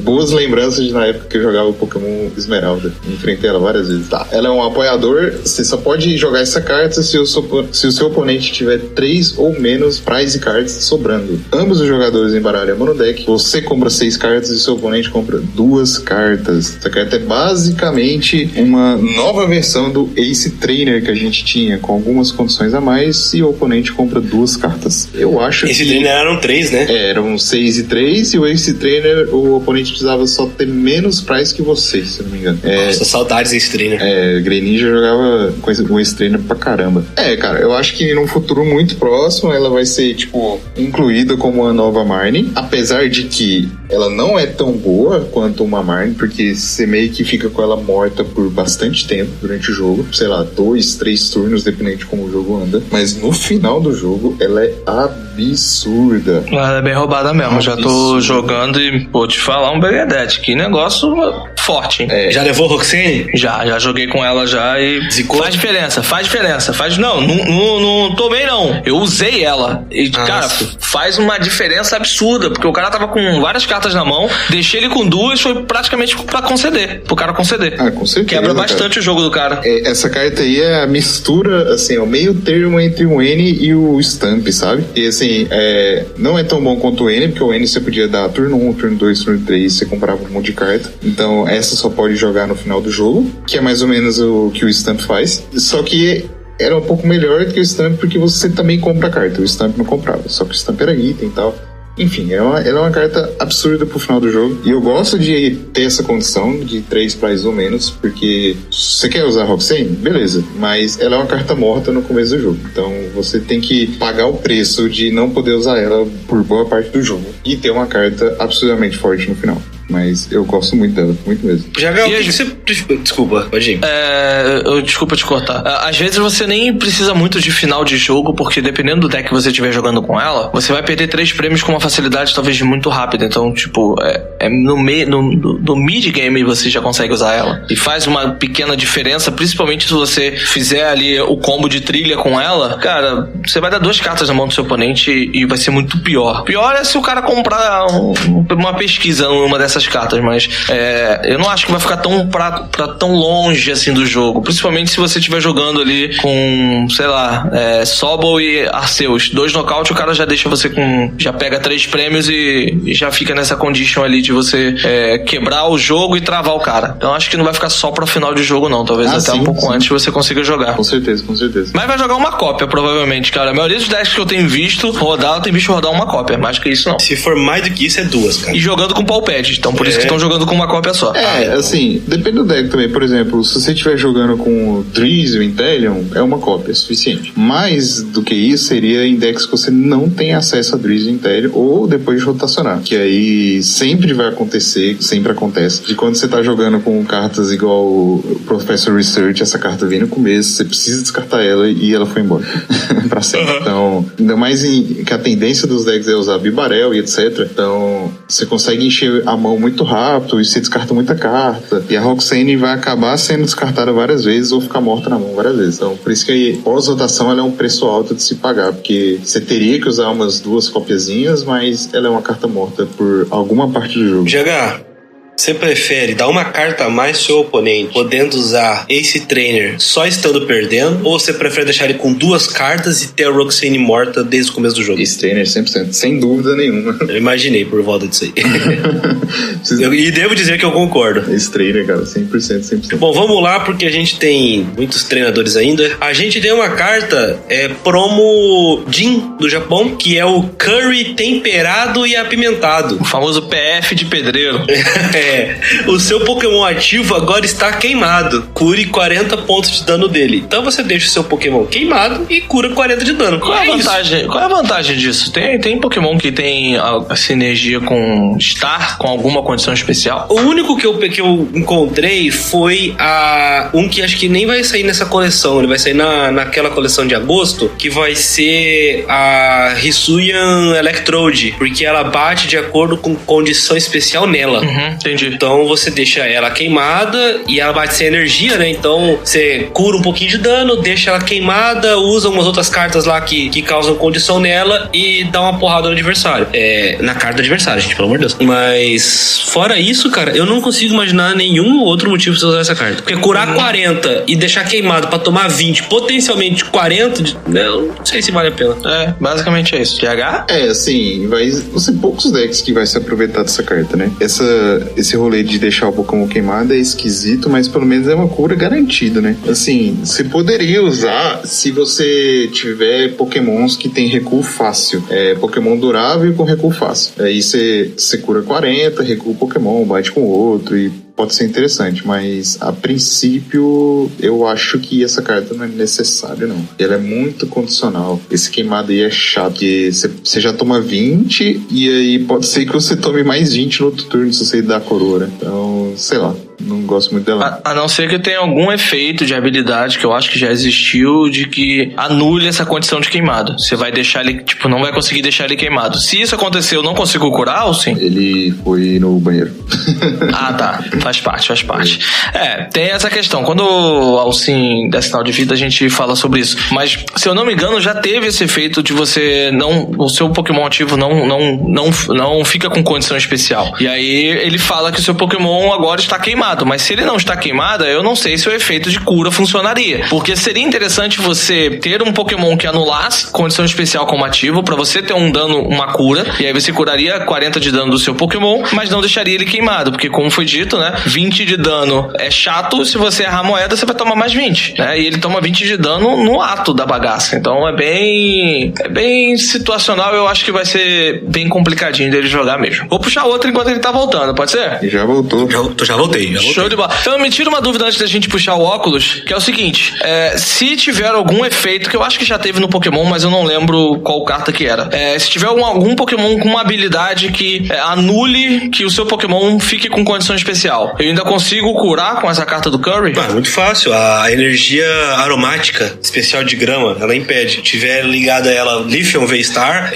D: boas lembranças na época que eu jogava o Pokémon Esmeralda. Enfrentei ela várias vezes. Tá. Ela é um apoiador, você só pode jogar essa carta se o seu oponente tiver 3 ou menos prize cards sobrando. Ambos os jogadores embaralham a mão no deck, você compra 6 cartas e o seu oponente compra 2 cartas. Essa carta é basicamente uma nova versão do Ace Trainer que a gente tinha, com algumas condições a mais, e o oponente compra 2 cartas. Eu acho
C: Esse Trainer eram 3, né?
D: Eram 6 e 3, e o Ace Trainer, o oponente precisava só ter menos prize que você, se eu não me engano.
C: Nossa, saudades Ace Trainer.
D: Greninja jogava com o Ace Trainer pra caramba. Cara, eu acho que num futuro muito próximo ela vai ser, tipo, incluída como uma nova Marnie, apesar de que ela não é tão boa quanto uma Marnie, porque você meio que fica com ela morta por bastante tempo durante o jogo, sei lá, 2, 3 turnos, dependendo de como o jogo anda, mas no final do jogo ela é absurda.
E: Ela é bem roubada mesmo. Já tô jogando e vou te falar um Beredete. Que negócio forte, hein?
C: Já levou Roxanne?
E: Já joguei com ela já e
C: Zicou?
E: faz diferença. Não tomei não. Eu usei ela. E, cara, faz uma diferença absurda, porque o cara tava com várias cartas na mão, deixei ele com 2, foi praticamente pra conceder. Pro cara conceder.
D: Com certeza.
E: Quebra bastante, cara, o jogo do cara.
D: Essa carta aí é a mistura, assim, o meio termo entre o N e o Stamp, sabe? E assim, não é tão bom quanto o N, porque o N você podia dar turno 1, turno 2, turno 3, você comprava um monte de carta. Então essa só pode jogar no final do jogo, que é mais ou menos o que o Stamp faz. Só que era um pouco melhor que o Stamp, porque você também compra carta. O Stamp não comprava, só que o Stamp era item e tal. Enfim, ela é uma carta absurda pro final do jogo. E eu gosto de ter essa condição de 3 prizes ou menos, porque você quer usar Roxane? Beleza. Mas ela é uma carta morta no começo do jogo. Então você tem que pagar o preço de não poder usar ela por boa parte do jogo. E ter uma carta absurdamente forte no final. Mas eu gosto muito dela, muito mesmo.
C: Jagal, o que você... Desculpa, pode ir.
E: Desculpa te cortar. Às vezes você nem precisa muito de final de jogo, porque dependendo do deck que você estiver jogando com ela, você vai perder 3 prêmios com uma facilidade talvez muito rápida. Então, tipo, no mid-game você já consegue usar ela. E faz uma pequena diferença, principalmente se você fizer ali o combo de trilha com ela. Cara, você vai dar 2 cartas na mão do seu oponente e vai ser muito pior. Pior é se o cara comprar uma pesquisa numa dessas cartas, mas eu não acho que vai ficar pra tão longe assim do jogo, principalmente se você estiver jogando ali com, sei lá, Sobol e Arceus, 2 nocaute, o cara já deixa você já pega 3 prêmios e já fica nessa condition ali de você quebrar o jogo e travar o cara. Então acho que não vai ficar só pro final de jogo não, talvez até um pouco antes você consiga jogar.
D: Com certeza.
E: Mas vai jogar uma cópia, provavelmente, cara. A maioria dos decks que eu tenho visto rodar uma cópia, mais que isso não.
C: Se for mais do que isso, é 2, cara.
E: E jogando com Palpad. Então por isso que estão jogando com uma cópia só.
D: Assim, depende do deck também. Por exemplo, se você estiver jogando com o Drizzy e o Inteleon, é uma cópia suficiente. Mais do que isso, seria em decks que você não tem acesso a Drizzy e Inteleon, ou depois de rotacionar. Que aí sempre vai acontecer, sempre acontece, de quando você tá jogando com cartas igual o Professor Research, essa carta vem no começo, você precisa descartar ela e ela foi embora. Pra sempre. Então, ainda mais que a tendência dos decks é usar Bibarel e etc. Então, você consegue encher a mão muito rápido e você descarta muita carta. E a Roxane vai acabar sendo descartada várias vezes ou ficar morta na mão várias vezes. Então, por isso que pós-rotação ela é um preço alto de se pagar, porque você teria que usar umas 2 copiazinhas, mas ela é uma carta morta por alguma parte do jogo.
C: GH, você prefere dar uma carta a mais seu oponente, podendo usar Ace Trainer só estando perdendo, ou você prefere deixar ele com 2 cartas e ter a Roxane morta desde o começo do jogo?
D: Ace Trainer 100%, sem dúvida nenhuma.
C: Eu imaginei por volta disso aí. E devo dizer que eu concordo.
D: Ace Trainer, cara, 100%.
C: Bom, vamos lá, porque a gente tem muitos treinadores ainda. A gente tem uma carta, promo Jin, do Japão, que é o Curry temperado e apimentado.
E: O famoso PF de pedreiro.
C: O seu Pokémon ativo agora está queimado. Cure 40 pontos de dano dele. Então você deixa o seu Pokémon queimado e cura 40 de dano.
E: Qual é a vantagem disso? Tem Pokémon que tem a sinergia com Star, com alguma condição especial?
C: O único que eu encontrei foi um que acho que nem vai sair nessa coleção. Ele vai sair naquela coleção de agosto, que vai ser a Hisuian Electrode, porque ela bate de acordo com condição especial nela.
E: Entendi.
C: Então você deixa ela queimada e ela bate sem energia, né? Então você cura um pouquinho de dano, deixa ela queimada, usa umas outras cartas lá que causam condição nela e dá uma porrada no adversário. Na carta do adversário, gente, pelo amor de Deus. Mas fora isso, cara, eu não consigo imaginar nenhum outro motivo pra você usar essa carta. Porque curar 40 e deixar queimado pra tomar 20, potencialmente 40, eu não sei se vale a pena.
E: Basicamente é isso. TH?
D: Assim, vão ser poucos decks que vai se aproveitar dessa carta, né? Esse rolê de deixar o Pokémon queimado é esquisito, mas pelo menos é uma cura garantida, né? Assim, você poderia usar se você tiver Pokémons que tem recuo fácil. Pokémon durável com recuo fácil. Aí você cura 40, recua o Pokémon, bate com o outro e pode ser interessante, mas a princípio eu acho que essa carta não é necessária, não. Ela é muito condicional. Esse queimado aí é chato, porque você já toma 20 e aí pode ser que você tome mais 20 no outro turno se você dar a coroa, né? Então, sei lá. Não gosto muito dela.
E: A não ser que tenha algum efeito de habilidade que eu acho que já existiu, de que anule essa condição de queimado. Você vai deixar ele, não vai conseguir deixar ele queimado. Se isso acontecer, eu não consigo curar, ou sim?
D: Ele foi no banheiro.
E: Tá. Faz parte. Tem essa questão. Quando o Alcim der sinal de vida, a gente fala sobre isso. Mas, se eu não me engano, já teve esse efeito de você o seu Pokémon ativo não fica com condição especial. E aí, ele fala que o seu Pokémon agora está queimado. queimado. Mas se ele não está queimado, eu não sei se o efeito de cura funcionaria. Porque seria interessante você ter um Pokémon que anulasse condição especial como ativo, pra você ter um dano, uma cura, e aí você curaria 40 de dano do seu Pokémon, mas não deixaria ele queimado, porque como foi dito, né, 20 de dano é chato, se você errar a moeda, você vai tomar mais 20, né, e ele toma 20 de dano no ato da bagaça, então é bem situacional, eu acho que vai ser bem complicadinho dele jogar mesmo. Vou puxar outro enquanto ele tá voltando, pode ser?
D: Já voltou.
C: Já voltei.
E: Show de bola. Então me tira uma dúvida antes da gente puxar o óculos, que é o seguinte, se tiver algum efeito, que eu acho que já teve no Pokémon, mas eu não lembro qual carta que era, se tiver algum Pokémon com uma habilidade que anule que o seu Pokémon fique com condição especial, eu ainda consigo curar com essa carta do Curry?
C: Muito fácil. A energia aromática especial de grama, ela impede. Se tiver ligada a ela Leafeon V-Star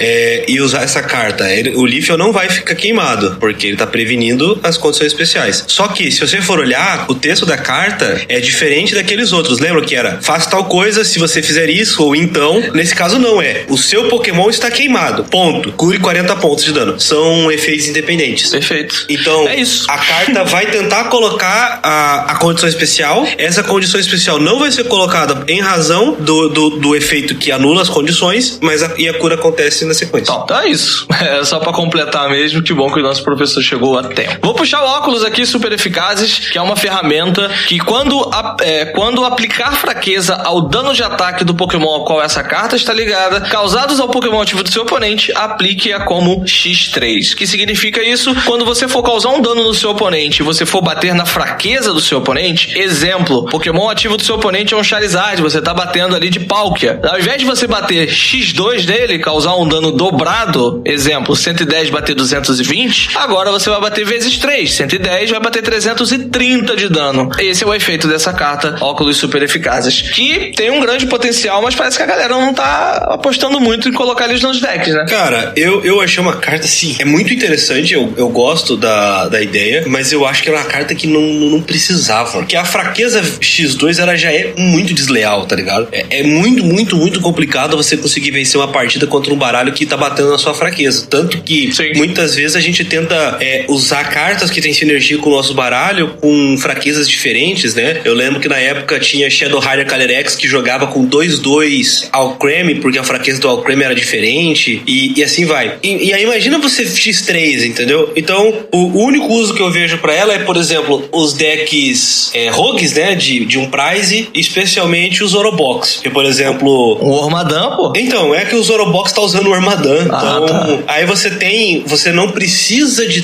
C: e usar essa carta, o Leafeon não vai ficar queimado, porque ele tá prevenindo as condições especiais. Só que, se você for olhar, o texto da carta é diferente daqueles outros. Lembra que era, faça tal coisa se você fizer isso, ou então, nesse caso não é. O seu Pokémon está queimado. Ponto. Cure 40 pontos de dano. São efeitos independentes.
E: Perfeito.
C: Então,
E: é isso.
C: A carta vai tentar colocar a condição especial. Essa condição especial não vai ser colocada em razão do efeito que anula as condições, mas a cura acontece na sequência.
E: Então é isso. É só pra completar mesmo. Que bom que o nosso professor chegou a tempo. Vou puxar o óculos aqui, super eficazes, que é uma ferramenta que quando aplicar fraqueza ao dano de ataque do Pokémon ao qual essa carta está ligada, causados ao Pokémon ativo do seu oponente, aplique-a como X3. Que significa isso? Quando você for causar um dano no seu oponente e você for bater na fraqueza do seu oponente, exemplo, Pokémon ativo do seu oponente é um Charizard, você tá batendo ali de Palkia. Ao invés de você bater X2 nele, causar um dano dobrado, exemplo, 110 bater 220, agora você vai bater vezes 3, 110 vai bater 330 de dano. Esse é o efeito dessa carta, óculos super eficazes, que tem um grande potencial, mas parece que a galera não tá apostando muito em colocar eles nos decks, né?
C: Cara, eu achei uma carta, sim, é muito interessante, eu gosto da ideia, mas eu acho que é uma carta que não precisava, porque a fraqueza X2, ela já é muito desleal, tá ligado? É muito complicado você conseguir vencer uma partida contra um baralho que tá batendo na sua fraqueza, tanto que muitas vezes a gente tenta usar cartas que tem sinergia com o nosso baralho com fraquezas diferentes, né? Eu lembro que na época tinha Shadow Rider Calyrex que jogava com 2/2 Alcremie, porque a fraqueza do Alcremie era diferente, e assim vai. E aí imagina você X3, entendeu? Então, o único uso que eu vejo pra ela é, por exemplo, os decks rogues, né, de um prize, especialmente os Zorobox, que, por exemplo...
E: O Ormadan, pô?
C: Então, é que o Zorobox tá usando o Ormadan, então... Tá. Aí você não precisa de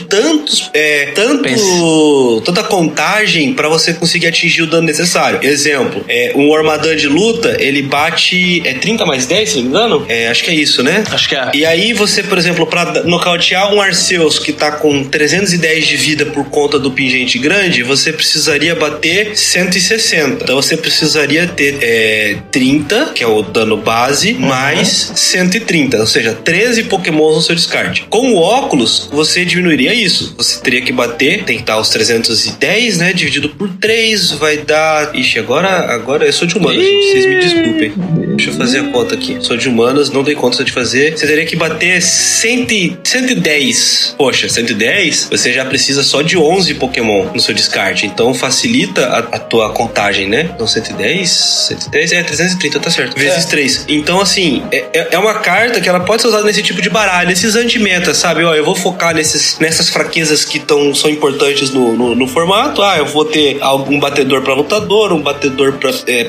C: tanta contagem pra você conseguir atingir o dano necessário. Exemplo, um Ormadan de luta, ele bate 30 mais 10, se não me engano? Acho que é isso, né?
E: Acho que é.
C: E aí você, por exemplo, pra nocautear um Arceus que tá com 310 de vida por conta do pingente grande, você precisaria bater 160. Então você precisaria ter 30, que é o dano base, mais 130, ou seja, 13 Pokémons no seu descarte. Com o óculos, você diminuiria isso. Você teria que bater, tem que estar os 310, né? Dividido por 3, vai dar... Ixi, agora eu sou de humanas, gente, vocês me desculpem. Deixa eu fazer a conta aqui. Sou de humanas, não dei conta de fazer. Você teria que bater 110. Poxa, 110? Você já precisa só de 11 Pokémon no seu descarte. Então facilita a tua contagem, né? Então 110 é 330, tá certo. Vezes 3. Então, assim, é uma carta que ela pode ser usada nesse tipo de baralho, esses anti-meta, sabe? Ó, eu vou focar nessas fraquezas que são importantes no formato. Eu vou ter um batedor pra lutador, um batedor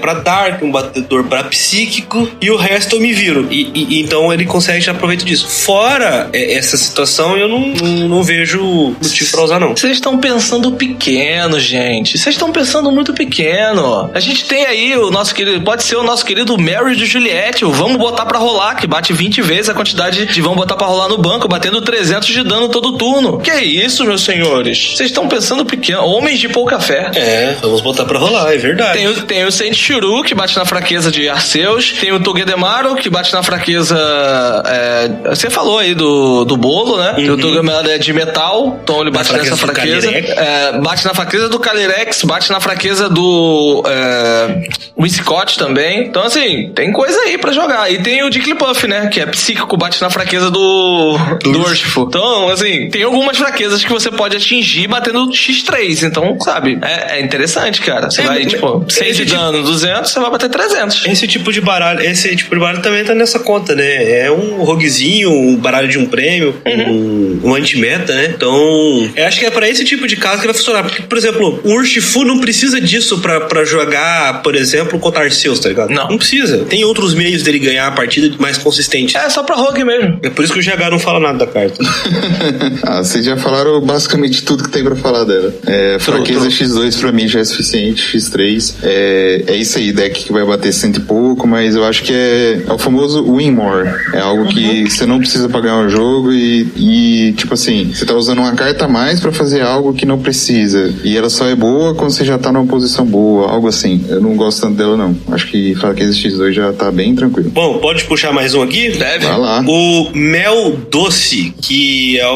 C: pra Dark, um batedor pra psíquico, e o resto eu me viro. E então ele consegue já aproveitar disso. Fora essa situação, eu não vejo motivo pra usar, não.
E: Vocês estão pensando pequeno, gente. Vocês estão pensando muito pequeno. A gente tem aí o nosso querido, pode ser o nosso querido Mary de Juliette, o Vamos Botar Pra Rolar, que bate 20 vezes a quantidade de Vamos Botar Pra Rolar no banco, batendo 300 de dano todo turno. Que é isso, meus senhores? Vocês estão pensando pequeno. Homens de pouca fé.
C: Vamos botar pra rolar, é verdade.
E: Tem o Saint Shuru, que bate na fraqueza de Arceus. Tem o Togedemaru, que bate na fraqueza... você falou aí do bolo, né? Uhum. O Togedemaru é de metal, então ele bate nessa fraqueza. Bate na fraqueza do Calyrex, bate na fraqueza do Whimsicott também. Então, assim, tem coisa aí pra jogar. E tem o Jigglypuff, né? Que é psíquico, bate na fraqueza do Urshifu. Então, assim, tem algumas fraquezas que você pode atingir batendo X3. 2. Então, sabe, é interessante, cara. Você vai, tipo, 100 de dano, 200, você vai bater 300.
C: Esse tipo de baralho também tá nessa conta, né? É um roguezinho, um baralho de um prêmio, um anti-meta, né? Então, eu acho que é pra esse tipo de caso que vai funcionar. Porque, por exemplo, o Urshifu não precisa disso pra jogar, por exemplo, contra Arceus, tá ligado?
E: Não
C: precisa. Tem outros meios dele ganhar a partida mais consistente.
E: É só pra rogue mesmo.
C: É por isso que o GH não fala nada da carta.
D: Vocês já falaram basicamente tudo que tem pra falar dela. Fraqueza X2 pra mim já é suficiente, X3. É isso aí, deck que vai bater 100 e pouco, mas eu acho que é o famoso win more. É algo que você não precisa pagar um jogo e tipo assim, você tá usando uma carta a mais pra fazer algo que não precisa. E ela só é boa quando você já tá numa posição boa, algo assim. Eu não gosto tanto dela, não. Acho que Fraqueza X2 já tá bem tranquilo.
C: Bom, pode puxar mais um aqui?
E: Deve.
D: Vai lá.
C: O Mel Doce, que é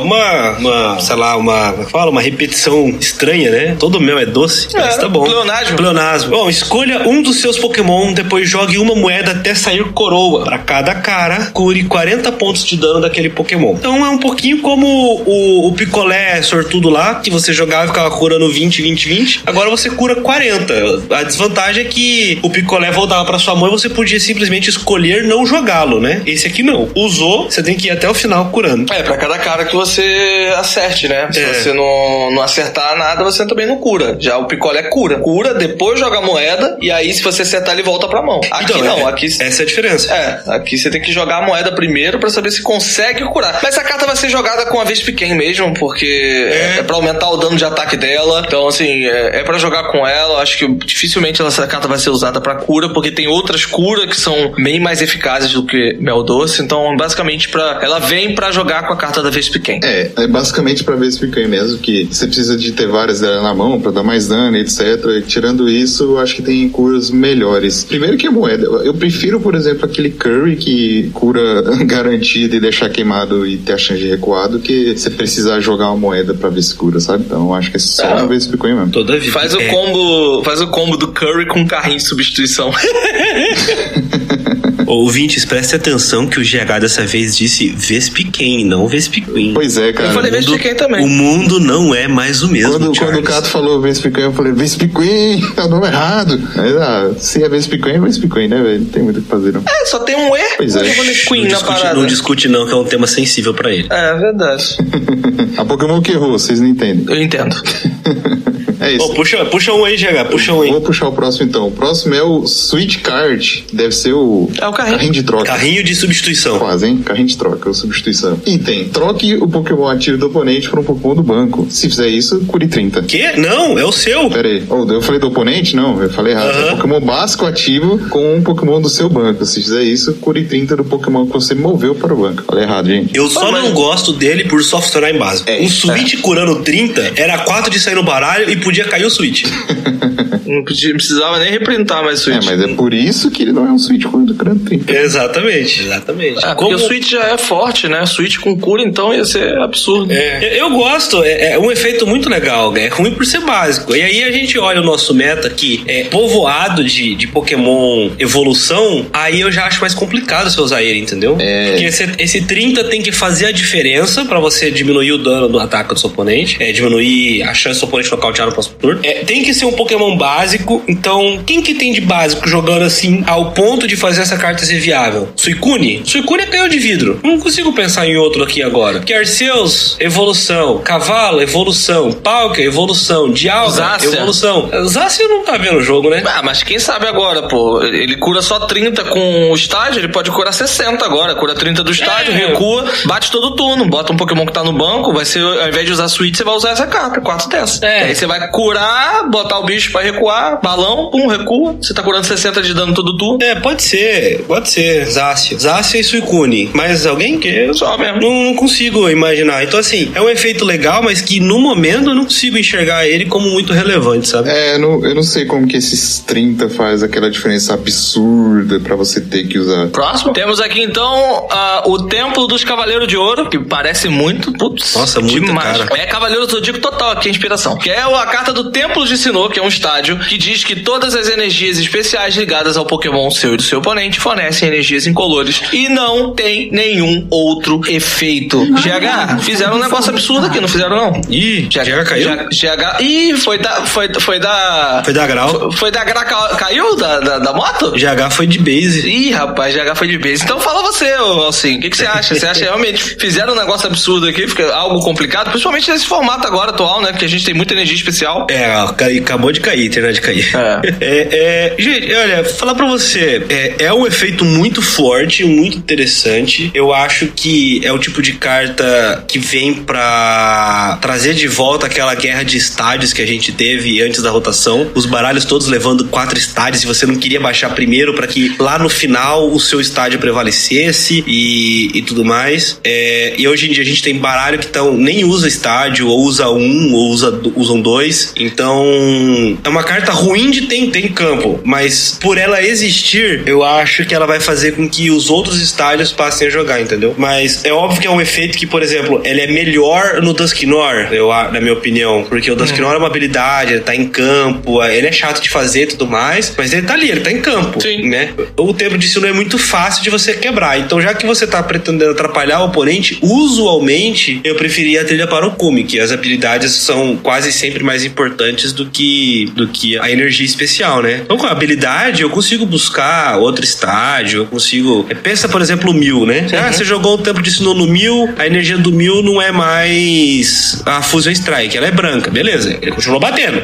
C: uma repetição estranha, né? Todo mel é doce, mas tá bom. Pleonasmo. Bom, escolha um dos seus Pokémon, depois jogue uma moeda até sair coroa. Pra cada cara, cure 40 pontos de dano daquele Pokémon. Então é um pouquinho como o picolé sortudo lá, que você jogava e ficava curando 20. Agora você cura 40. A desvantagem é que o picolé voltava pra sua mão e você podia simplesmente escolher não jogá-lo, né? Esse aqui não. Usou, você tem que ir até o final curando.
E: Pra cada cara que você acerte, né? Se você não acertar nada, você também não cura. Já o picolé cura, depois joga a moeda, e aí se você acertar, ele volta pra mão. Aqui então, não, aqui...
C: Essa é a diferença.
E: Aqui você tem que jogar a moeda primeiro pra saber se consegue curar. Mas essa carta vai ser jogada com a Vespiquen mesmo, porque é pra aumentar o dano de ataque dela. Então, assim, é pra jogar com ela. Acho que dificilmente essa carta vai ser usada pra cura, porque tem outras curas que são bem mais eficazes do que Mel Doce. Então, basicamente, ela vem pra jogar com a carta da Vespiquen.
D: É basicamente pra Vespiquen mesmo, que você precisa de ter várias dela na mão pra dar mais dano, etc. Tirando isso, eu acho que tem curas melhores. Primeiro que a moeda. Eu prefiro, por exemplo, aquele Curry que cura garantida e deixar queimado e ter a chance de recuar, do que você precisar jogar uma moeda pra ver se cura, sabe? Então, eu acho que é só uma Vespiquen mesmo.
C: Toda vida.
E: Faz o combo do Curry com um carrinho de substituição.
C: Ouvintes, preste atenção que o GH dessa vez disse Vespiquen, não Vespiquen.
D: Pois é, cara.
E: Eu falei Vespiquen também.
C: O mundo não é mais o mesmo,
D: Quando o Cato falou Vespiquen, eu falei Vespiquen, é o nome errado. Mas, se é Vespiquen, né, velho? Não tem muito o que fazer, não.
E: Só tem um E.
D: Pois é.
C: Não discute não, que é um tema sensível pra ele.
E: É verdade.
D: A Pokémon que errou, vocês não entendem.
E: Eu entendo.
D: É isso.
C: Puxa um aí, GH, puxa um aí.
D: Vou puxar o próximo então. O próximo é o Switch Card. Deve ser o carrinho de troca.
C: Carrinho de substituição.
D: Quase, hein? Carrinho de troca, ou substituição. Item. Troque o Pokémon ativo do oponente por um Pokémon do banco. Se fizer isso, cure 30.
C: Quê? Não, é o seu.
D: Pera aí. Eu falei do oponente? Não, eu falei errado. É Pokémon básico ativo com um Pokémon do seu banco. Se fizer isso, cure 30 do Pokémon que você moveu para o banco. Falei errado, gente.
C: Eu só não gosto dele por só funcionar em básico. Um Switch curando 30 era 4 de sair no baralho e podia cair o Switch.
E: Não precisava nem reprintar mais o Switch.
D: Mas é por isso que ele não é um Switch curando 30.
C: Exatamente.
E: Porque o Switch já é forte, né? Switch com cura, então ia ser absurdo.
C: Eu gosto, é um efeito muito legal, é ruim por ser básico. E aí a gente olha o nosso meta que é povoado de Pokémon evolução, aí eu já acho mais complicado você usar ele, entendeu? Porque esse 30 tem que fazer a diferença pra você diminuir o dano do ataque do seu oponente, diminuir a chance do seu oponente nocautear no próximo turno. Tem que ser um Pokémon básico, então quem que tem de básico jogando assim ao ponto de fazer essa carta ser viável? Suicune? Suicune é canhão de vidro. Não consigo pensar em outro aqui agora. Que Arceus, evolução. Cavalo, evolução. Palkia, evolução. Dialga, evolução. Zacian não tá vendo o jogo, né?
E: Mas quem sabe agora, pô. Ele cura só 30 com o estágio, ele pode curar 60 agora. Cura 30 do estágio, recua, bate todo turno. Bota um Pokémon que tá no banco, vai ser, ao invés de usar Switch, você vai usar essa carta, 4 dessa. Aí você vai curar, botar o bicho pra recuar, balão, pum, recua. Você tá curando 60 de dano todo turno.
C: Pode ser. Zacian e Suicune. Mas alguém que
E: só mesmo.
C: Não consigo imaginar. Então, assim, é um efeito legal, mas que no momento eu não consigo enxergar ele como muito relevante, sabe?
D: Eu não sei como que esses 30 faz aquela diferença absurda pra você ter que usar.
E: Próximo. Temos aqui, então, o Templo dos Cavaleiros de Ouro, que parece muito,
C: nossa, muito
E: demais.
C: cara.
E: É Cavaleiro do Zodíaco total aqui, a inspiração. Que é a carta do Templo de Sinnoh, que é um estádio, que diz que todas as energias especiais ligadas ao Pokémon seu e do seu oponente fornecem energias incolores e não tem nenhum outro efeito. GH, fizeram um negócio absurdo aqui, não fizeram não?
C: Ih, GH caiu?
E: GH... Ih, foi da...
C: Foi da grau.
E: Foi da grau, caiu da moto?
C: GH foi de base.
E: Ih, rapaz, GH foi de base. Então fala você, Alcim, o que você acha? Você acha que realmente fizeram um negócio absurdo aqui, fica algo complicado, principalmente nesse formato agora atual, né, que a gente tem muita energia especial.
C: Acabou de cair, terminar de cair. Gente, olha, falar pra você, é um efeito muito forte, muito interessante. Eu acho que é o tipo de carta que vem pra trazer de volta aquela guerra de estádios que a gente teve antes da rotação, os baralhos todos levando 4 estádios e você não queria baixar primeiro pra que lá no final o seu estádio prevalecesse e tudo mais. E hoje em dia a gente tem baralho que nem usa estádio, ou usa um, ou usam 2. Então é uma carta ruim de ter em campo, mas por ela existir, eu acho que ela vai fazer com que os outros estádios passem a jogar, entendeu? Mas é óbvio que é um efeito que, por exemplo, ele é melhor no Dusknoir, na minha opinião, porque o Dusknoir é uma habilidade, ele tá em campo, ele é chato de fazer e tudo mais, mas ele tá ali, ele tá em campo.
E: Sim.
C: Né? O tempo de Sinnoh é muito fácil de você quebrar, então já que você tá pretendendo atrapalhar o oponente, usualmente eu preferia a trilha para o Kumi, que as habilidades são quase sempre mais importantes do que a energia especial, né? Então com a habilidade eu consigo buscar outro estádio, eu consigo... Pensa, por exemplo, o Mew, né? Você jogou um tempo de Sinnoh no Mew, a energia do Mew não é mais a Fusion Strike, ela é branca, beleza, ele continuou batendo.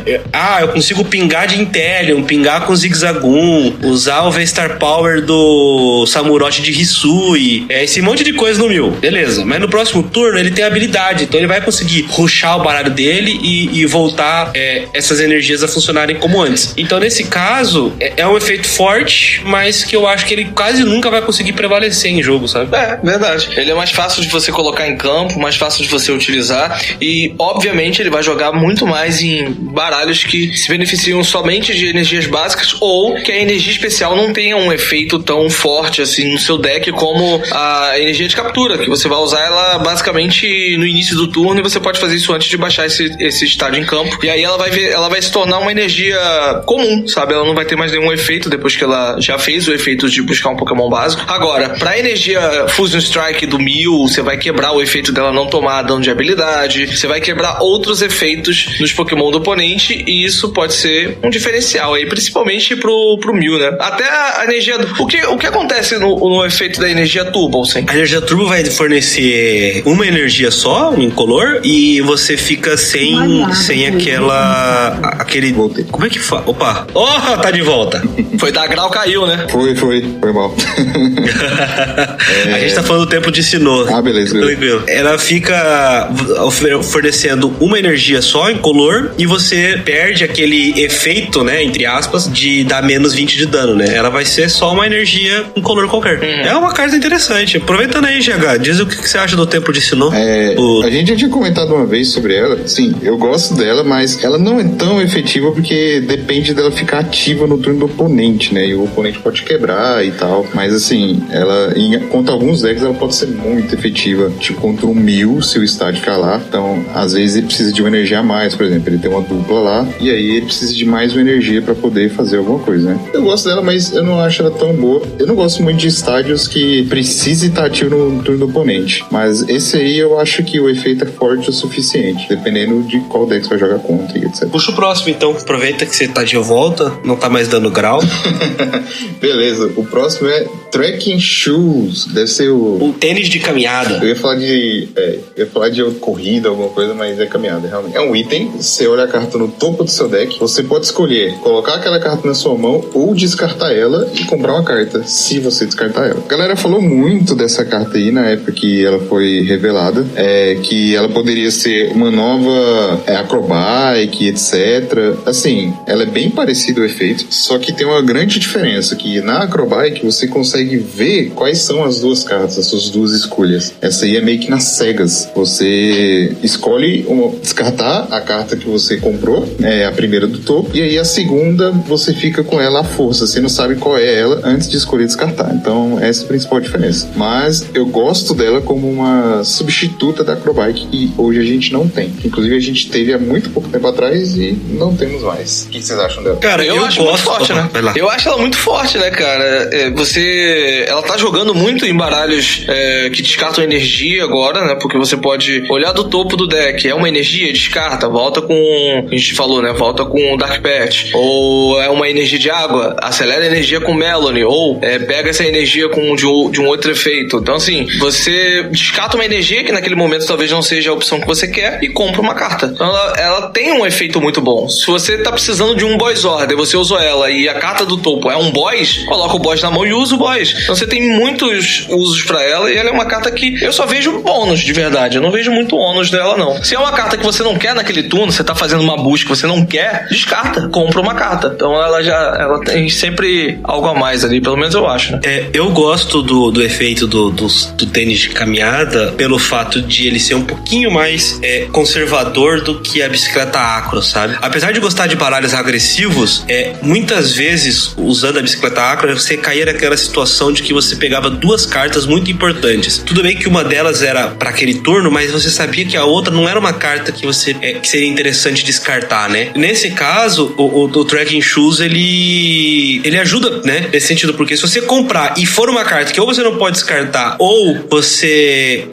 C: Eu consigo pingar de Inteleon, pingar com Zigzagoon, usar o V-Star Power do Samurott de Hisui, esse monte de coisa no Mew, beleza. Mas no próximo turno ele tem habilidade, então ele vai conseguir rushar o baralho dele e voltar essas energias a funcionarem como antes. Então nesse caso, é um efeito forte, mas que eu acho que ele quase nunca vai conseguir prevalecer em jogo, sabe?
E: Verdade. Ele é mais fácil de você colocar em campo, mais fácil de você utilizar e, obviamente, ele vai jogar muito mais em baralhos que se beneficiam somente de energias básicas ou que a energia especial não tenha um efeito tão forte assim no seu deck como a energia de captura, que você vai usar ela basicamente no início do turno e você pode fazer isso antes de baixar esse estádio em campo. E aí ela vai se tornar uma energia comum, sabe? Ela não vai ter mais nenhum efeito depois que ela já fez o efeito de buscar um Pokémon básico. Agora, pra energia Fusion Strike do Mew, você vai quebrar o efeito dela não tomar dano de habilidade, você vai quebrar outros efeitos nos Pokémon do oponente e isso pode ser um diferencial aí, principalmente pro Mew, né? Até a energia... O que acontece no efeito da energia Turbo, assim?
C: A energia Turbo vai fornecer uma energia só, um incolor, e você fica sem aquele...
D: Voltei.
C: Como é que fala? Opa! Tá de volta!
E: Foi da grau, caiu, né?
D: Foi mal.
C: A gente tá falando do Templo de Sinnoh.
D: Beleza.
C: Tranquilo. Ela fica fornecendo uma energia só, incolor, e você perde aquele efeito, né, entre aspas, de dar menos 20 de dano, né? Ela vai ser só uma energia incolor qualquer. É uma carta interessante. Aproveitando aí, GH, diz o que você acha do Templo de Sinnoh.
D: A gente já tinha comentado uma vez sobre ela. Sim, eu gosto dela, mas ela não é tão efetiva porque depende dela ficar ativa no turno do oponente, né? E o oponente pode quebrar e tal. Mas assim, ela, contra alguns decks, ela pode ser muito efetiva. Tipo, contra um Mew, se o estádio ficar lá. Então, às vezes ele precisa de uma energia a mais, por exemplo. Ele tem uma dupla lá, e aí ele precisa de mais uma energia pra poder fazer alguma coisa, né? Eu gosto dela, mas eu não acho ela tão boa. Eu não gosto muito de estádios que precise estar ativo no turno do oponente. Mas esse aí eu acho que o efeito é forte o suficiente, dependendo de qual deck você vai jogar contra e etc.
C: Puxa o próximo, então. Aproveita que você tá de volta, não tá mais dando grau.
D: Beleza, o próximo é Trekking Shoes. Deve ser
C: um tênis de caminhada.
D: Eu ia falar de corrida, alguma coisa, mas é caminhada, realmente. É um item, você olha a carta no topo do seu deck, você pode escolher colocar aquela carta na sua mão ou descartar ela e comprar uma carta, se você descartar ela. A galera falou muito dessa carta aí na época que ela foi revelada, que ela poderia ser uma nova acrobike, etc. Assim, ela é bem parecida ao efeito, só que tem uma grande diferença, que na acrobike você consegue ver quais são as duas cartas, as suas duas escolhas. Essa aí é meio que nas cegas. Você escolhe descartar a carta que você comprou, a primeira do topo, e aí a segunda você fica com ela à força. Você não sabe qual é ela antes de escolher descartar. Então, essa é a principal diferença. Mas eu gosto dela como uma substituta da acrobike, que hoje a gente não tem. Inclusive, a gente teve há muito pouco tempo atrás e não temos mais. O que vocês acham dela?
C: Cara, eu
E: acho
C: gosto.
E: muito forte, né?
C: Vai lá.
E: Eu acho ela muito forte, né, cara? Ela tá jogando muito em baralhos que descartam energia agora, né? Porque você pode olhar do topo do deck, é uma energia, descarta, volta com... A gente falou, né? Volta com Dark Patch. Ou é uma energia de água, acelera a energia com Melony. Ou pega essa energia de um outro efeito. Então, assim, você descarta uma energia que naquele momento talvez não seja a opção que você quer e compra uma carta. Então, ela tem um efeito muito bom. Se você tá precisando de um boss order, você usou ela e a carta do topo é um boss, coloca o boss na mão e usa o boss. Então você tem muitos usos pra ela e ela é uma carta que eu só vejo bônus de verdade. Eu não vejo muito ônus dela, não. Se é uma carta que você não quer naquele turno, você tá fazendo uma busca que você não quer, descarta, compra uma carta. Então ela tem sempre algo a mais ali, pelo menos eu acho, né?
C: Eu gosto do efeito do tênis de caminhada pelo fato de ele ser um pouquinho mais conservador do que a bicicleta acro, sabe? Apesar de gostar de baralhos agressivos, muitas vezes, usando a bicicleta acro, você caía naquela situação de que você pegava duas cartas muito importantes. Tudo bem que uma delas era para aquele turno, mas você sabia que a outra não era uma carta que você que seria interessante descartar, né? Nesse caso, o Trekking Shoes, ele ajuda, né? Nesse sentido, porque se você comprar e for uma carta que ou você não pode descartar ou você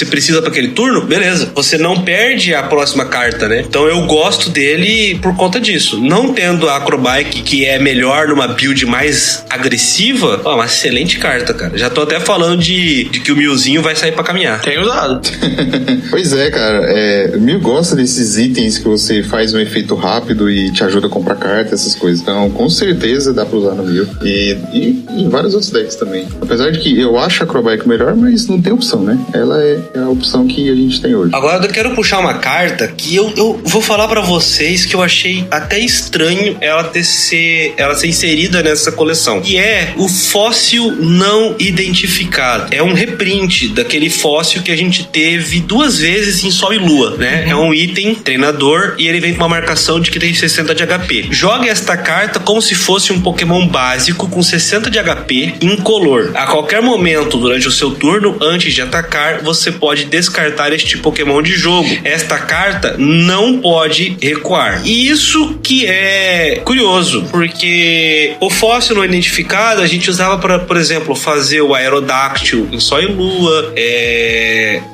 C: precisa para aquele turno, beleza. Você não perde a próxima carta, né? Então eu gosto dele por conta disso. Não tendo a Acrobike, que é melhor numa build mais agressiva, uma excelente carta, cara. Já tô até falando de que o Milzinho vai sair pra caminhar.
E: Tem usado.
D: Pois é, cara. O Mil gosta desses itens que você faz um efeito rápido e te ajuda a comprar carta, essas coisas. Então, com certeza dá pra usar no Mil. E em vários outros decks também. Apesar de que eu acho a Acrobike melhor, mas não tem opção, né? Ela é a opção que a gente tem hoje.
C: Agora eu quero puxar uma carta que eu vou falar pra vocês que eu achei até estranho ela ser inserida nessa coleção. Que é o fóssil não identificado. É um reprint daquele fóssil que a gente teve 2 vezes em Sol e Lua, né? É um item treinador e ele vem com uma marcação de que tem 60 de HP. Joga esta carta como se fosse um Pokémon básico com 60 de HP incolor. A qualquer momento durante o seu turno, antes de atacar, você pode descartar este Pokémon de jogo. Esta carta não pode recuar. E isso que é curioso, porque o fóssil não identificado a gente usava para, por exemplo, fazer o Aerodactyl em Sol e Lua.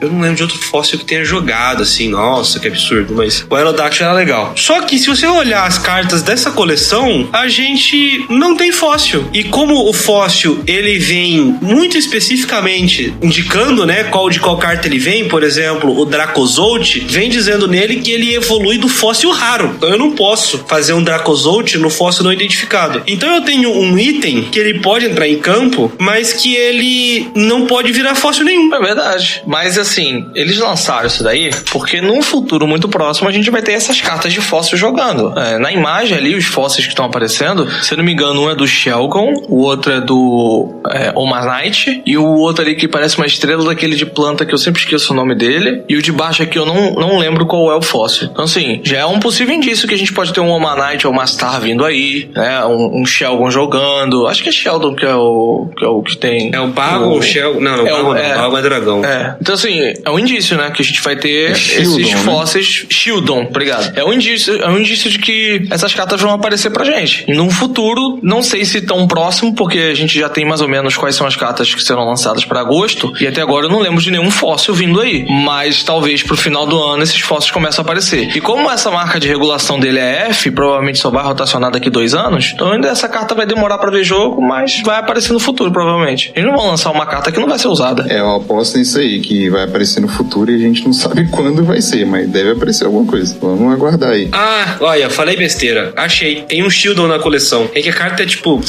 C: Eu não lembro de outro fóssil que tenha jogado assim, nossa, que absurdo, mas o Aerodactyl era legal. Só que se você olhar as cartas dessa coleção, a gente não tem fóssil. E como o fóssil, ele vem muito especificamente indicando, né, de qual carta ele vem, por exemplo, o Dracozolt, vem dizendo nele que ele evolui do fóssil raro. Então eu não posso fazer um Dracozolt no fóssil não identificado. Então eu tenho um item que ele pode entrar em campo, mas que ele não pode virar fóssil nenhum.
E: É verdade. Mas assim, eles lançaram isso daí porque num futuro muito próximo a gente vai ter essas cartas de fóssil jogando. Na imagem ali, os fósseis que estão aparecendo, se eu não me engano, um é do Shelgon, o outro é do Omanite, e o outro ali que parece uma estrela daquele de planta que eu sempre esqueço o nome dele, e o de baixo aqui eu não lembro qual é o fóssil. Então assim, já é um possível indício que a gente pode ter um Omanite ou uma Star vindo aí, né? Um Shelgon jogando. Acho que é Sheldon que é o que tem.
C: É o Bago ou o Shelgon? Não, Bago é dragão.
E: Então assim, é um indício, né? Que a gente vai ter esses fósseis. Né? Shieldon, obrigado. É um indício de que essas cartas vão aparecer pra gente. E num futuro, não sei se tão próximo, porque a gente já tem mais ou menos quais são as cartas que serão lançadas pra agosto, e até agora eu não lembro de nenhum fóssil vindo aí. Mas talvez pro final do ano esses fósseis começam a aparecer. E como essa marca de regulação dele é F, provavelmente só vai rotacionar daqui 2 anos, então ainda essa carta vai demorar pra ver jogo, mas vai aparecer no futuro, provavelmente. Eles não vão lançar uma carta que não vai ser usada.
D: Eu aposto nisso aí, que vai aparecer no futuro e a gente não sabe quando vai ser, mas deve aparecer alguma coisa. Vamos aguardar aí.
C: Ah, olha, falei besteira. Achei. Tem um Shieldon na coleção. É que a carta é tipo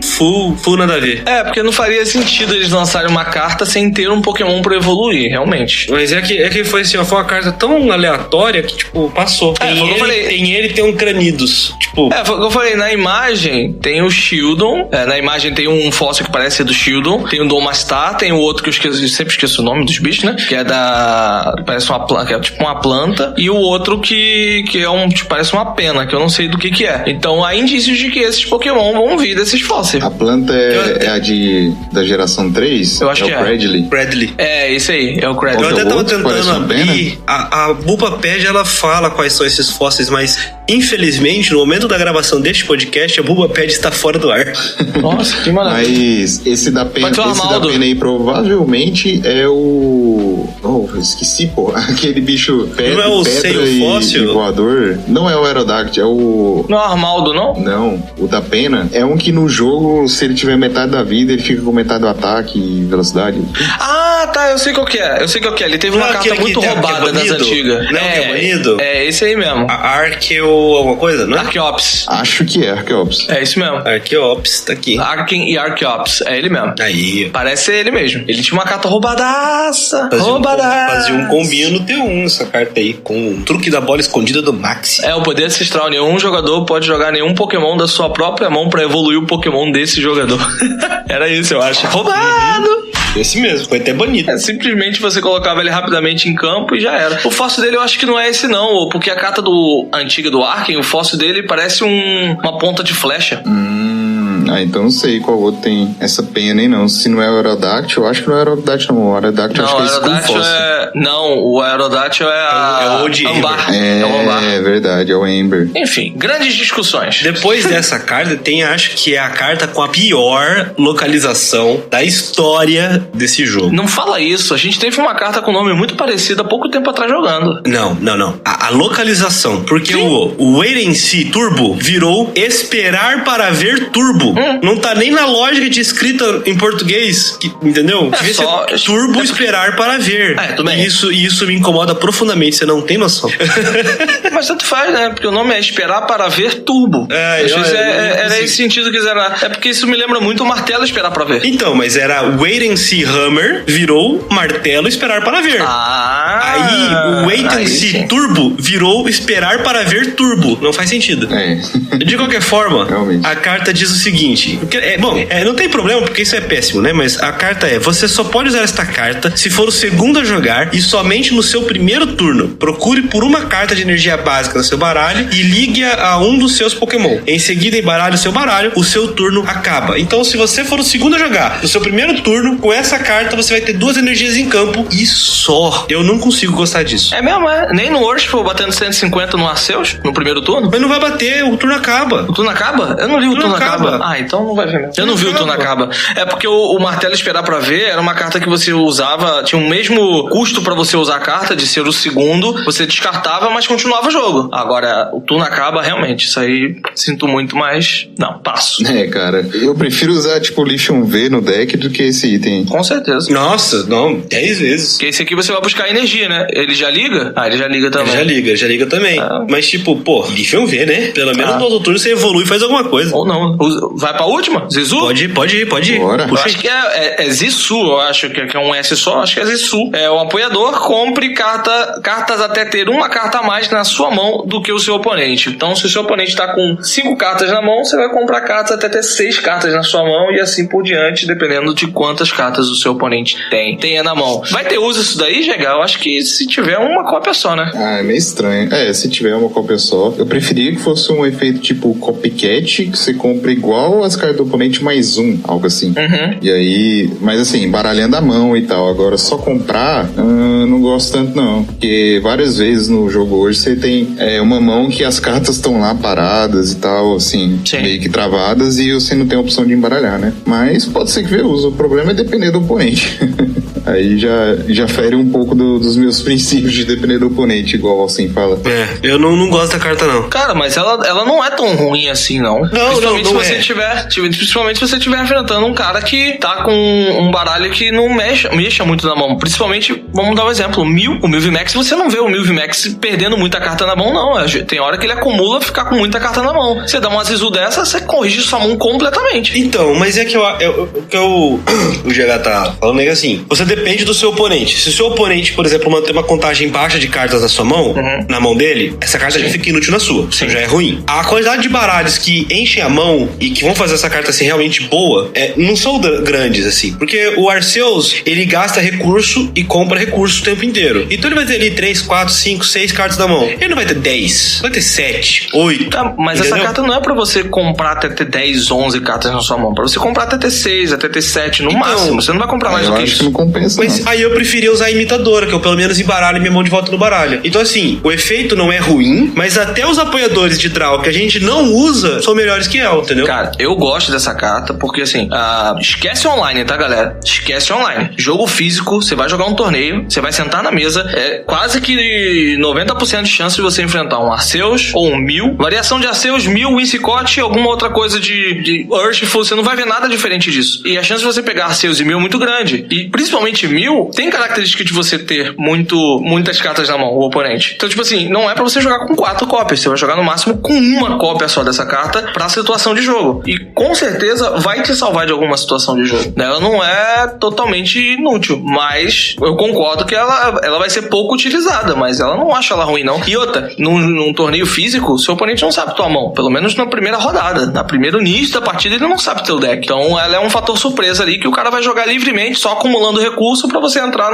C: full nada a ver.
E: Porque não faria sentido eles lançarem uma carta sem ter um Pokémon pra evoluir, realmente.
C: Mas é que foi assim, foi uma carta tão aleatória que, tipo, passou. Tem um Cranidos. Tipo...
E: foi o que eu falei, na imagem tem o Shieldon, na imagem tem um fóssil que parece ser do Shieldon, tem o Domastar, tem o outro que eu sempre esqueço o nome dos bichos, né? Que é parece uma planta, que é tipo uma planta, e o outro que é tipo, parece uma pena, que eu não sei do que é. Então há indícios de que esses Pokémon vão vir desses fósseis.
D: A planta é a da geração 3?
E: Eu acho que é.
C: Bradley.
E: É, isso aí, é o Cradley.
C: Eu até tava tentando abrir. A Bulbaped, ela fala fala quais são esses fósseis, mas infelizmente, no momento da gravação deste podcast, a Bulbaped está fora do ar.
E: Nossa, que maravilha.
D: Mas esse da pena aí provavelmente é o... Oh, esqueci, pô. Aquele bicho pedra,
C: não é o
D: pedra
C: fóssil?
D: E voador. Não é o Aerodactyl, é o...
E: Não é o Armaldo, não?
D: Não, o da pena é um que no jogo, se ele tiver metade da vida, ele fica com metade do ataque e velocidade.
E: Ah, tá, eu sei qual que é. Ele teve uma carta muito roubada das antigas.
C: Não é banido?
E: É esse aí mesmo.
C: Arqueo alguma coisa, não é?
E: Arqueops.
D: Acho que é Arqueops.
E: É isso mesmo.
C: Arqueops, tá aqui.
E: Arken e Arqueops. É ele mesmo.
C: Aí.
E: Parece ser ele mesmo. Ele tinha uma carta roubadaça.
C: Fazia um combinho no T1 essa carta aí, com o truque da bola escondida do Maxi.
E: É o poder ancestral. Nenhum jogador pode jogar nenhum Pokémon da sua própria mão pra evoluir o Pokémon desse jogador. Era isso, eu acho. Roubado!
C: Esse mesmo, foi até banido.
E: Simplesmente você colocava ele rapidamente em campo e já era. O fóssil dele eu acho que não é esse não, porque a carta antiga do Arken, o fóssil dele parece uma ponta de flecha.
D: Então não sei qual outro tem essa pena aí não. Se não é o Aerodactyl, eu acho que não é o Aerodactyl não. O Aerodactyl acho que é esse com fóssil.
E: Não, o Aerodactyl é
C: o de
E: Ambar.
C: É o Ambar.
D: É verdade, é o Ember.
E: Enfim, grandes discussões.
C: Depois dessa carta, tem acho que é a carta com a pior localização da história desse jogo.
E: Não fala isso, a gente teve uma carta com nome muito parecido há pouco tempo atrás jogando.
C: Não. A localização, porque o Wait and See Turbo virou Esperar para Ver Turbo. Não tá nem na lógica de escrita em português, entendeu?
E: É só
C: Turbo Esperar para Ver.
E: Tudo bem.
C: E isso me incomoda profundamente, você não tem noção.
E: Mas tanto faz, né? Porque o nome é Esperar para Ver Turbo. Às vezes era esse sentido que quiser. É porque isso me lembra muito o Martelo Esperar para Ver.
C: Então, mas era Wait and See Hammer, virou Martelo Esperar para Ver. Aí o Wait and See Turbo virou Esperar para Ver Turbo. Não faz sentido. De qualquer forma, realmente, a carta diz o seguinte. Não tem problema, porque isso é péssimo, né? Mas a carta você só pode usar esta carta se for o segundo a jogar e somente no seu primeiro turno. Procure por uma carta de energia básica no seu baralho e ligue-a a um dos seus Pokémon. Em seguida, embaralhe o seu baralho, o seu turno acaba. Então, se você for o segundo a jogar no seu primeiro turno, com essa carta você vai ter 2 energias em campo e só. Eu não consigo gostar disso.
E: É mesmo, Nem no Worship batendo 150 no Arceus, no primeiro turno?
C: Mas não vai bater, o turno acaba.
E: O turno acaba? Eu não li o turno acaba. Então não vai ver mesmo. Eu não vi o turno acaba. É porque o Martelo Esperar pra Ver era uma carta que você usava, tinha o mesmo custo pra você usar a carta, de ser o segundo, você descartava, mas continuava o jogo. Agora, o turno acaba, realmente, isso aí sinto muito, mas não, passo.
D: Cara, eu prefiro usar tipo o Lithium V no deck do que esse item.
E: Com certeza.
C: Nossa, não, 10 vezes.
E: Porque esse aqui você vai buscar energia, né? Ele já liga? Ele já liga também.
C: Ele já liga também. Mas tipo, Lithium V, né? Pelo menos no outro turno você evolui e faz alguma coisa.
E: Ou não. Vai pra última? Zizu?
C: Pode ir.
D: Bora.
E: Eu acho que é Zissu, eu acho que é um S só, acho que é Zissu. É o apoiador, compre cartas até ter uma carta a mais na sua mão do que o seu oponente. Então, se o seu oponente tá com 5 cartas na mão, você vai comprar cartas até ter 6 cartas na sua mão e assim por diante, dependendo de quantas cartas o seu oponente tenha na mão. Vai ter uso isso daí, GH? Eu acho que se tiver uma cópia só, né?
D: É meio estranho. Se tiver uma cópia só. Eu preferia que fosse um efeito tipo copycat, que você compra igual as cartas do oponente mais um, algo assim. E aí, mas assim, baralhando a mão e tal. Agora, só comprar, não gosto tanto não. Porque várias vezes no jogo hoje você tem uma mão que as cartas estão lá paradas e tal, assim, meio que travadas e você não tem a opção de embaralhar, né? Mas pode ser que vê uso. O problema é depender do oponente. Aí já fere um pouco dos meus princípios de depender do oponente, igual assim fala.
C: Eu não gosto da carta, não.
E: Cara, mas ela não é tão ruim assim, não. Principalmente se você estiver enfrentando um cara que tá com um baralho que não mexa muito na mão. Principalmente, vamos dar um exemplo, o Mil VMAX, você não vê o Mil VMAX perdendo muita carta na mão, não. Tem hora que ele acumula ficar com muita carta na mão. Você dá uma Zizu dessa, você corrige sua mão completamente.
C: Então, mas é que o GH tá falando é que assim, você depende do seu oponente. Se o seu oponente, por exemplo, manter uma contagem baixa de cartas na sua mão, na mão dele, essa carta já fica inútil na sua. Isso já é ruim. A quantidade de baralhos que enchem a mão e que vão fazer essa carta ser realmente boa, não são grandes, assim. Porque o Arceus, ele gasta recurso e compra recurso o tempo inteiro. Então ele vai ter ali 3, 4, 5, 6 cartas na mão. Ele não vai ter 10, vai ter 7, 8.
E: Mas entendeu? Essa carta não é pra você comprar até ter 10, 11 cartas na sua mão. Pra você comprar até ter 6, até ter 7 no máximo. Você não vai comprar mais do que isso.
D: Não compensa, diferença.
C: Mas aí eu preferia usar a imitadora, que eu pelo menos embaralho minha mão de volta no baralho. Então assim, o efeito não é ruim, mas até os apoiadores de draw que a gente não usa são melhores que ela, entendeu?
E: Cara, eu gosto dessa carta porque assim, esquece online, tá, galera? Esquece online. Jogo físico, você vai jogar um torneio, você vai sentar na mesa, é quase que 90% de chance de você enfrentar um Arceus ou um Mew. Variação de Arceus, Mew, Whimsicott e alguma outra coisa de Urshifu, você não vai ver nada diferente disso. E a chance de você pegar Arceus e Mew é muito grande. E principalmente Mew tem característica de você ter muitas cartas na mão, o oponente. Então, tipo assim, não é pra você jogar com 4 cópias, você vai jogar no máximo com uma cópia só dessa carta pra situação de jogo. E com certeza vai te salvar de alguma situação de jogo. Ela não é totalmente inútil, mas eu concordo que ela vai ser pouco utilizada, mas ela não acha ela ruim, não. E outra, num torneio físico, seu oponente não sabe tua mão, pelo menos na primeira rodada. Na primeiro início da partida, ele não sabe teu deck. Então, ela é um fator surpresa ali que o cara vai jogar livremente, só acumulando recurso pra você entrar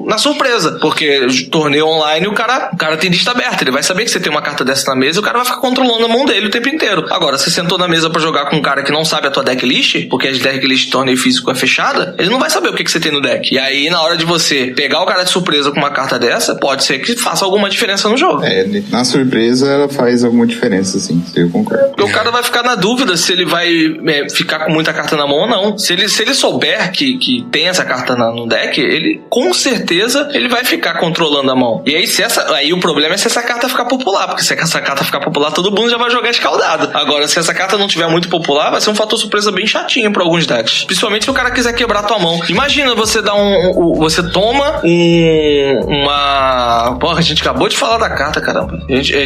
E: na surpresa. Porque torneio online, o cara tem lista aberta, ele vai saber que você tem uma carta dessa na mesa e o cara vai ficar controlando a mão dele o tempo inteiro. Agora, você sentou na mesa pra jogar com um cara que não sabe a tua decklist, porque a decklist de torneio físico é fechada, ele não vai saber o que você tem no deck. E aí, na hora de você pegar o cara de surpresa com uma carta dessa, pode ser que faça alguma diferença no jogo.
D: Na surpresa, ela faz alguma diferença, sim, eu concordo.
E: Porque o cara vai ficar na dúvida se ele vai ficar com muita carta na mão ou não. Se ele souber que tem essa carta no deck, ele, com certeza, ele vai ficar controlando a mão. E aí, aí o problema é se essa carta ficar popular, porque se essa carta ficar popular, todo mundo já vai jogar escaldado. Agora, se essa carta não tiver muito popular, vai ser um fator surpresa bem chatinho pra alguns decks. Principalmente se o cara quiser quebrar tua mão. Imagina você dar você toma uma... Porra, a gente acabou de falar da carta, caramba. A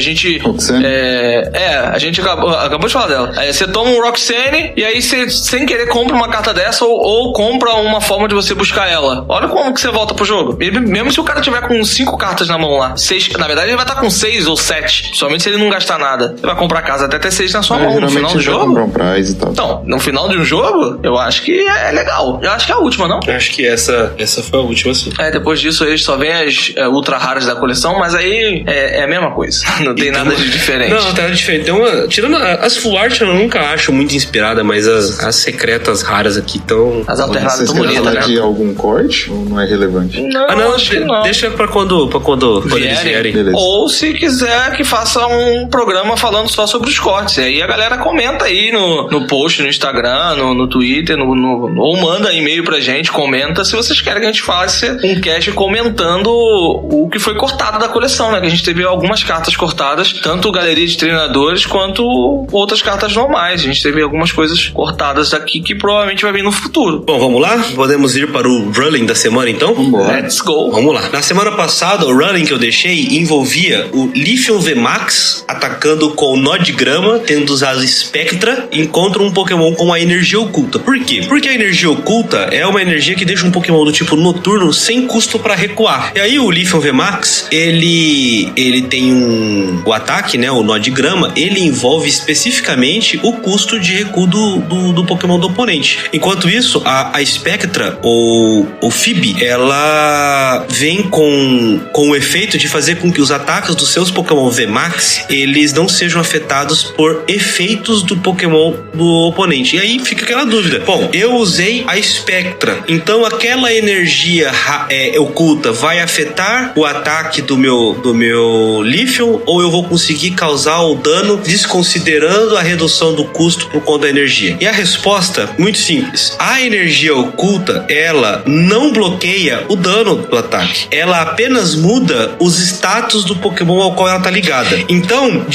E: gente acabou de falar dela. Aí você toma um Roxanne e aí você, sem querer, compra uma carta dessa ou compra uma forma de você buscar ela. Olha como que você volta pro jogo. E mesmo se o cara tiver com 5 cartas na mão lá, 6, na verdade ele vai estar com 6 ou 7, somente se ele não gastar nada. Você vai comprar a casa até ter 6 na sua mão no final do jogo.
D: Comprar um prize e tal.
E: Então, no final de um jogo, eu acho que é legal. Eu acho que é a última, não?
C: Eu acho que essa foi a última, sim.
E: Depois disso aí só vem as ultra raras da coleção, mas aí é a mesma coisa. Não tem nada de diferente.
C: Não tem nada de diferente. Tirando as full art, eu nunca acho muito inspirada, mas as secretas raras aqui estão...
E: As alternadas estão bonitas, né?
D: De algum corte ou não é relevante?
E: Não, acho que não.
C: Deixa pra quando eles vierem.
D: Beleza.
E: Ou se quiser que faça um programa falando só sobre os cortes. E aí a galera comenta aí no post, no Instagram, no Twitter, ou manda e-mail pra gente, comenta se vocês querem que a gente faça um cast comentando o que foi cortado da coleção, né? Que a gente teve algumas cartas cortadas, tanto galeria de treinadores quanto outras cartas normais. A gente teve algumas coisas cortadas aqui que provavelmente vai vir no futuro.
C: Bom, vamos lá? Podemos ir para o Running da semana, então?
E: Let's go!
C: Vamos lá. Na semana passada, o Running que eu deixei envolvia o Lithium VMAX atacando com nó de grama, tendo usado Spectra, encontra um Pokémon com a energia oculta. Por quê? Porque a energia oculta é uma energia que deixa um Pokémon do tipo noturno sem custo para recuar. E aí o Lithium VMAX, ele tem o ataque, né, o nó de grama, ele envolve especificamente o custo de recuo do Pokémon do oponente. Enquanto isso, a Spectra, ou Phoebe, ela vem com o efeito de fazer com que os ataques dos seus Pokémon VMAX, eles não sejam afetados por efeitos do Pokémon do oponente. E aí fica aquela dúvida. Bom, eu usei a Spectra, então aquela energia oculta vai afetar o ataque do meu Lithium, ou eu vou conseguir causar o dano desconsiderando a redução do custo por conta da energia? E a resposta, muito simples. A energia oculta, ela não bloqueia o dano do ataque. Ela apenas muda os status do Pokémon ao qual ela tá ligada. Então,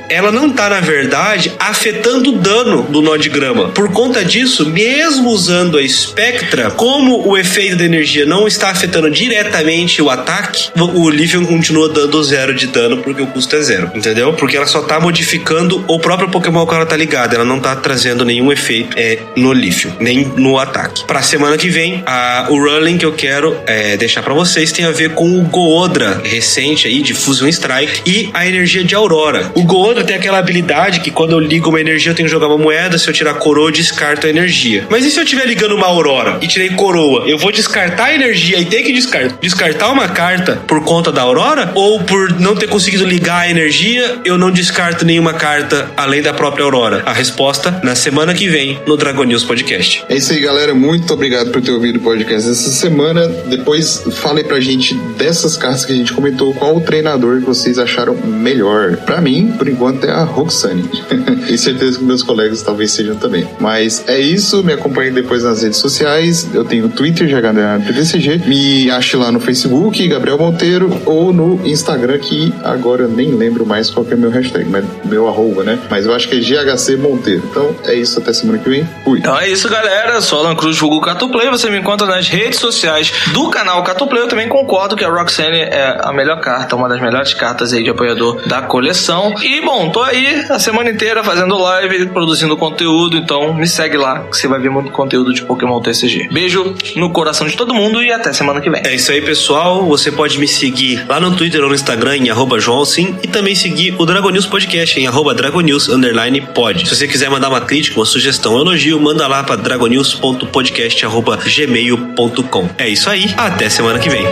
C: ela não tá, na verdade, afetando o dano do nó de grama. Por conta disso, mesmo usando a Spectra, como o efeito da energia não está afetando diretamente o ataque, o Lithium continua dando 0 de dano porque o custo é 0, entendeu? Porque ela só tá modificando o próprio Pokémon ao qual ela tá ligada. Ela não tá trazendo nenhum efeito no Lithium, nem no ataque. Pra semana que vem, o Running que eu quero deixar pra vocês tem a ver com o Goodra recente aí de Fusion Strike e a energia de Aurora. O Goodra tem aquela habilidade que quando eu ligo uma energia eu tenho que jogar uma moeda, se eu tirar coroa eu descarto a energia. Mas e se eu estiver ligando uma Aurora e tirei coroa, eu vou descartar a energia e ter que descartar uma carta por conta da Aurora? Ou por não ter conseguido ligar a energia, eu não descarto nenhuma carta além da própria Aurora? A resposta na semana que vem no Dragon News Podcast.
D: É isso aí, galera. Muito obrigado por ter ouvido ouvido o podcast essa semana. Depois fale pra gente dessas cartas que a gente comentou, qual o treinador que vocês acharam melhor. Pra mim, por enquanto, é a Roxane. Tenho certeza que meus colegas talvez sejam também. Mas é isso, me acompanhe depois nas redes sociais. Eu tenho o Twitter, GHDCG. Me ache lá no Facebook, Gabriel Monteiro, ou no Instagram, que agora eu nem lembro mais qual que é meu hashtag, mas meu arroba, né? Mas eu acho que é GHC Monteiro. Então é isso, até semana que vem. Fui.
E: Então é isso, galera. Sou Alan Cruz, vulgo Catuplay. Você me encontra nas redes sociais do canal Catuplay. Eu também concordo que a Roxane é a melhor carta, uma das melhores cartas aí de apoiador da coleção. E, bom, tô aí a semana inteira fazendo live, produzindo conteúdo. Então me segue lá, que você vai ver muito conteúdo de Pokémon TCG. Beijo no coração de todo mundo e até semana que vem.
C: É isso aí, pessoal. Você pode me seguir lá no Twitter ou no Instagram em @joãosim e também seguir o Dragon News Podcast em @dragonews_pod. Se você quiser mandar uma crítica, uma sugestão, um elogio, manda lá para dragonews.podcast@gmail.com. É isso aí, até semana que vem.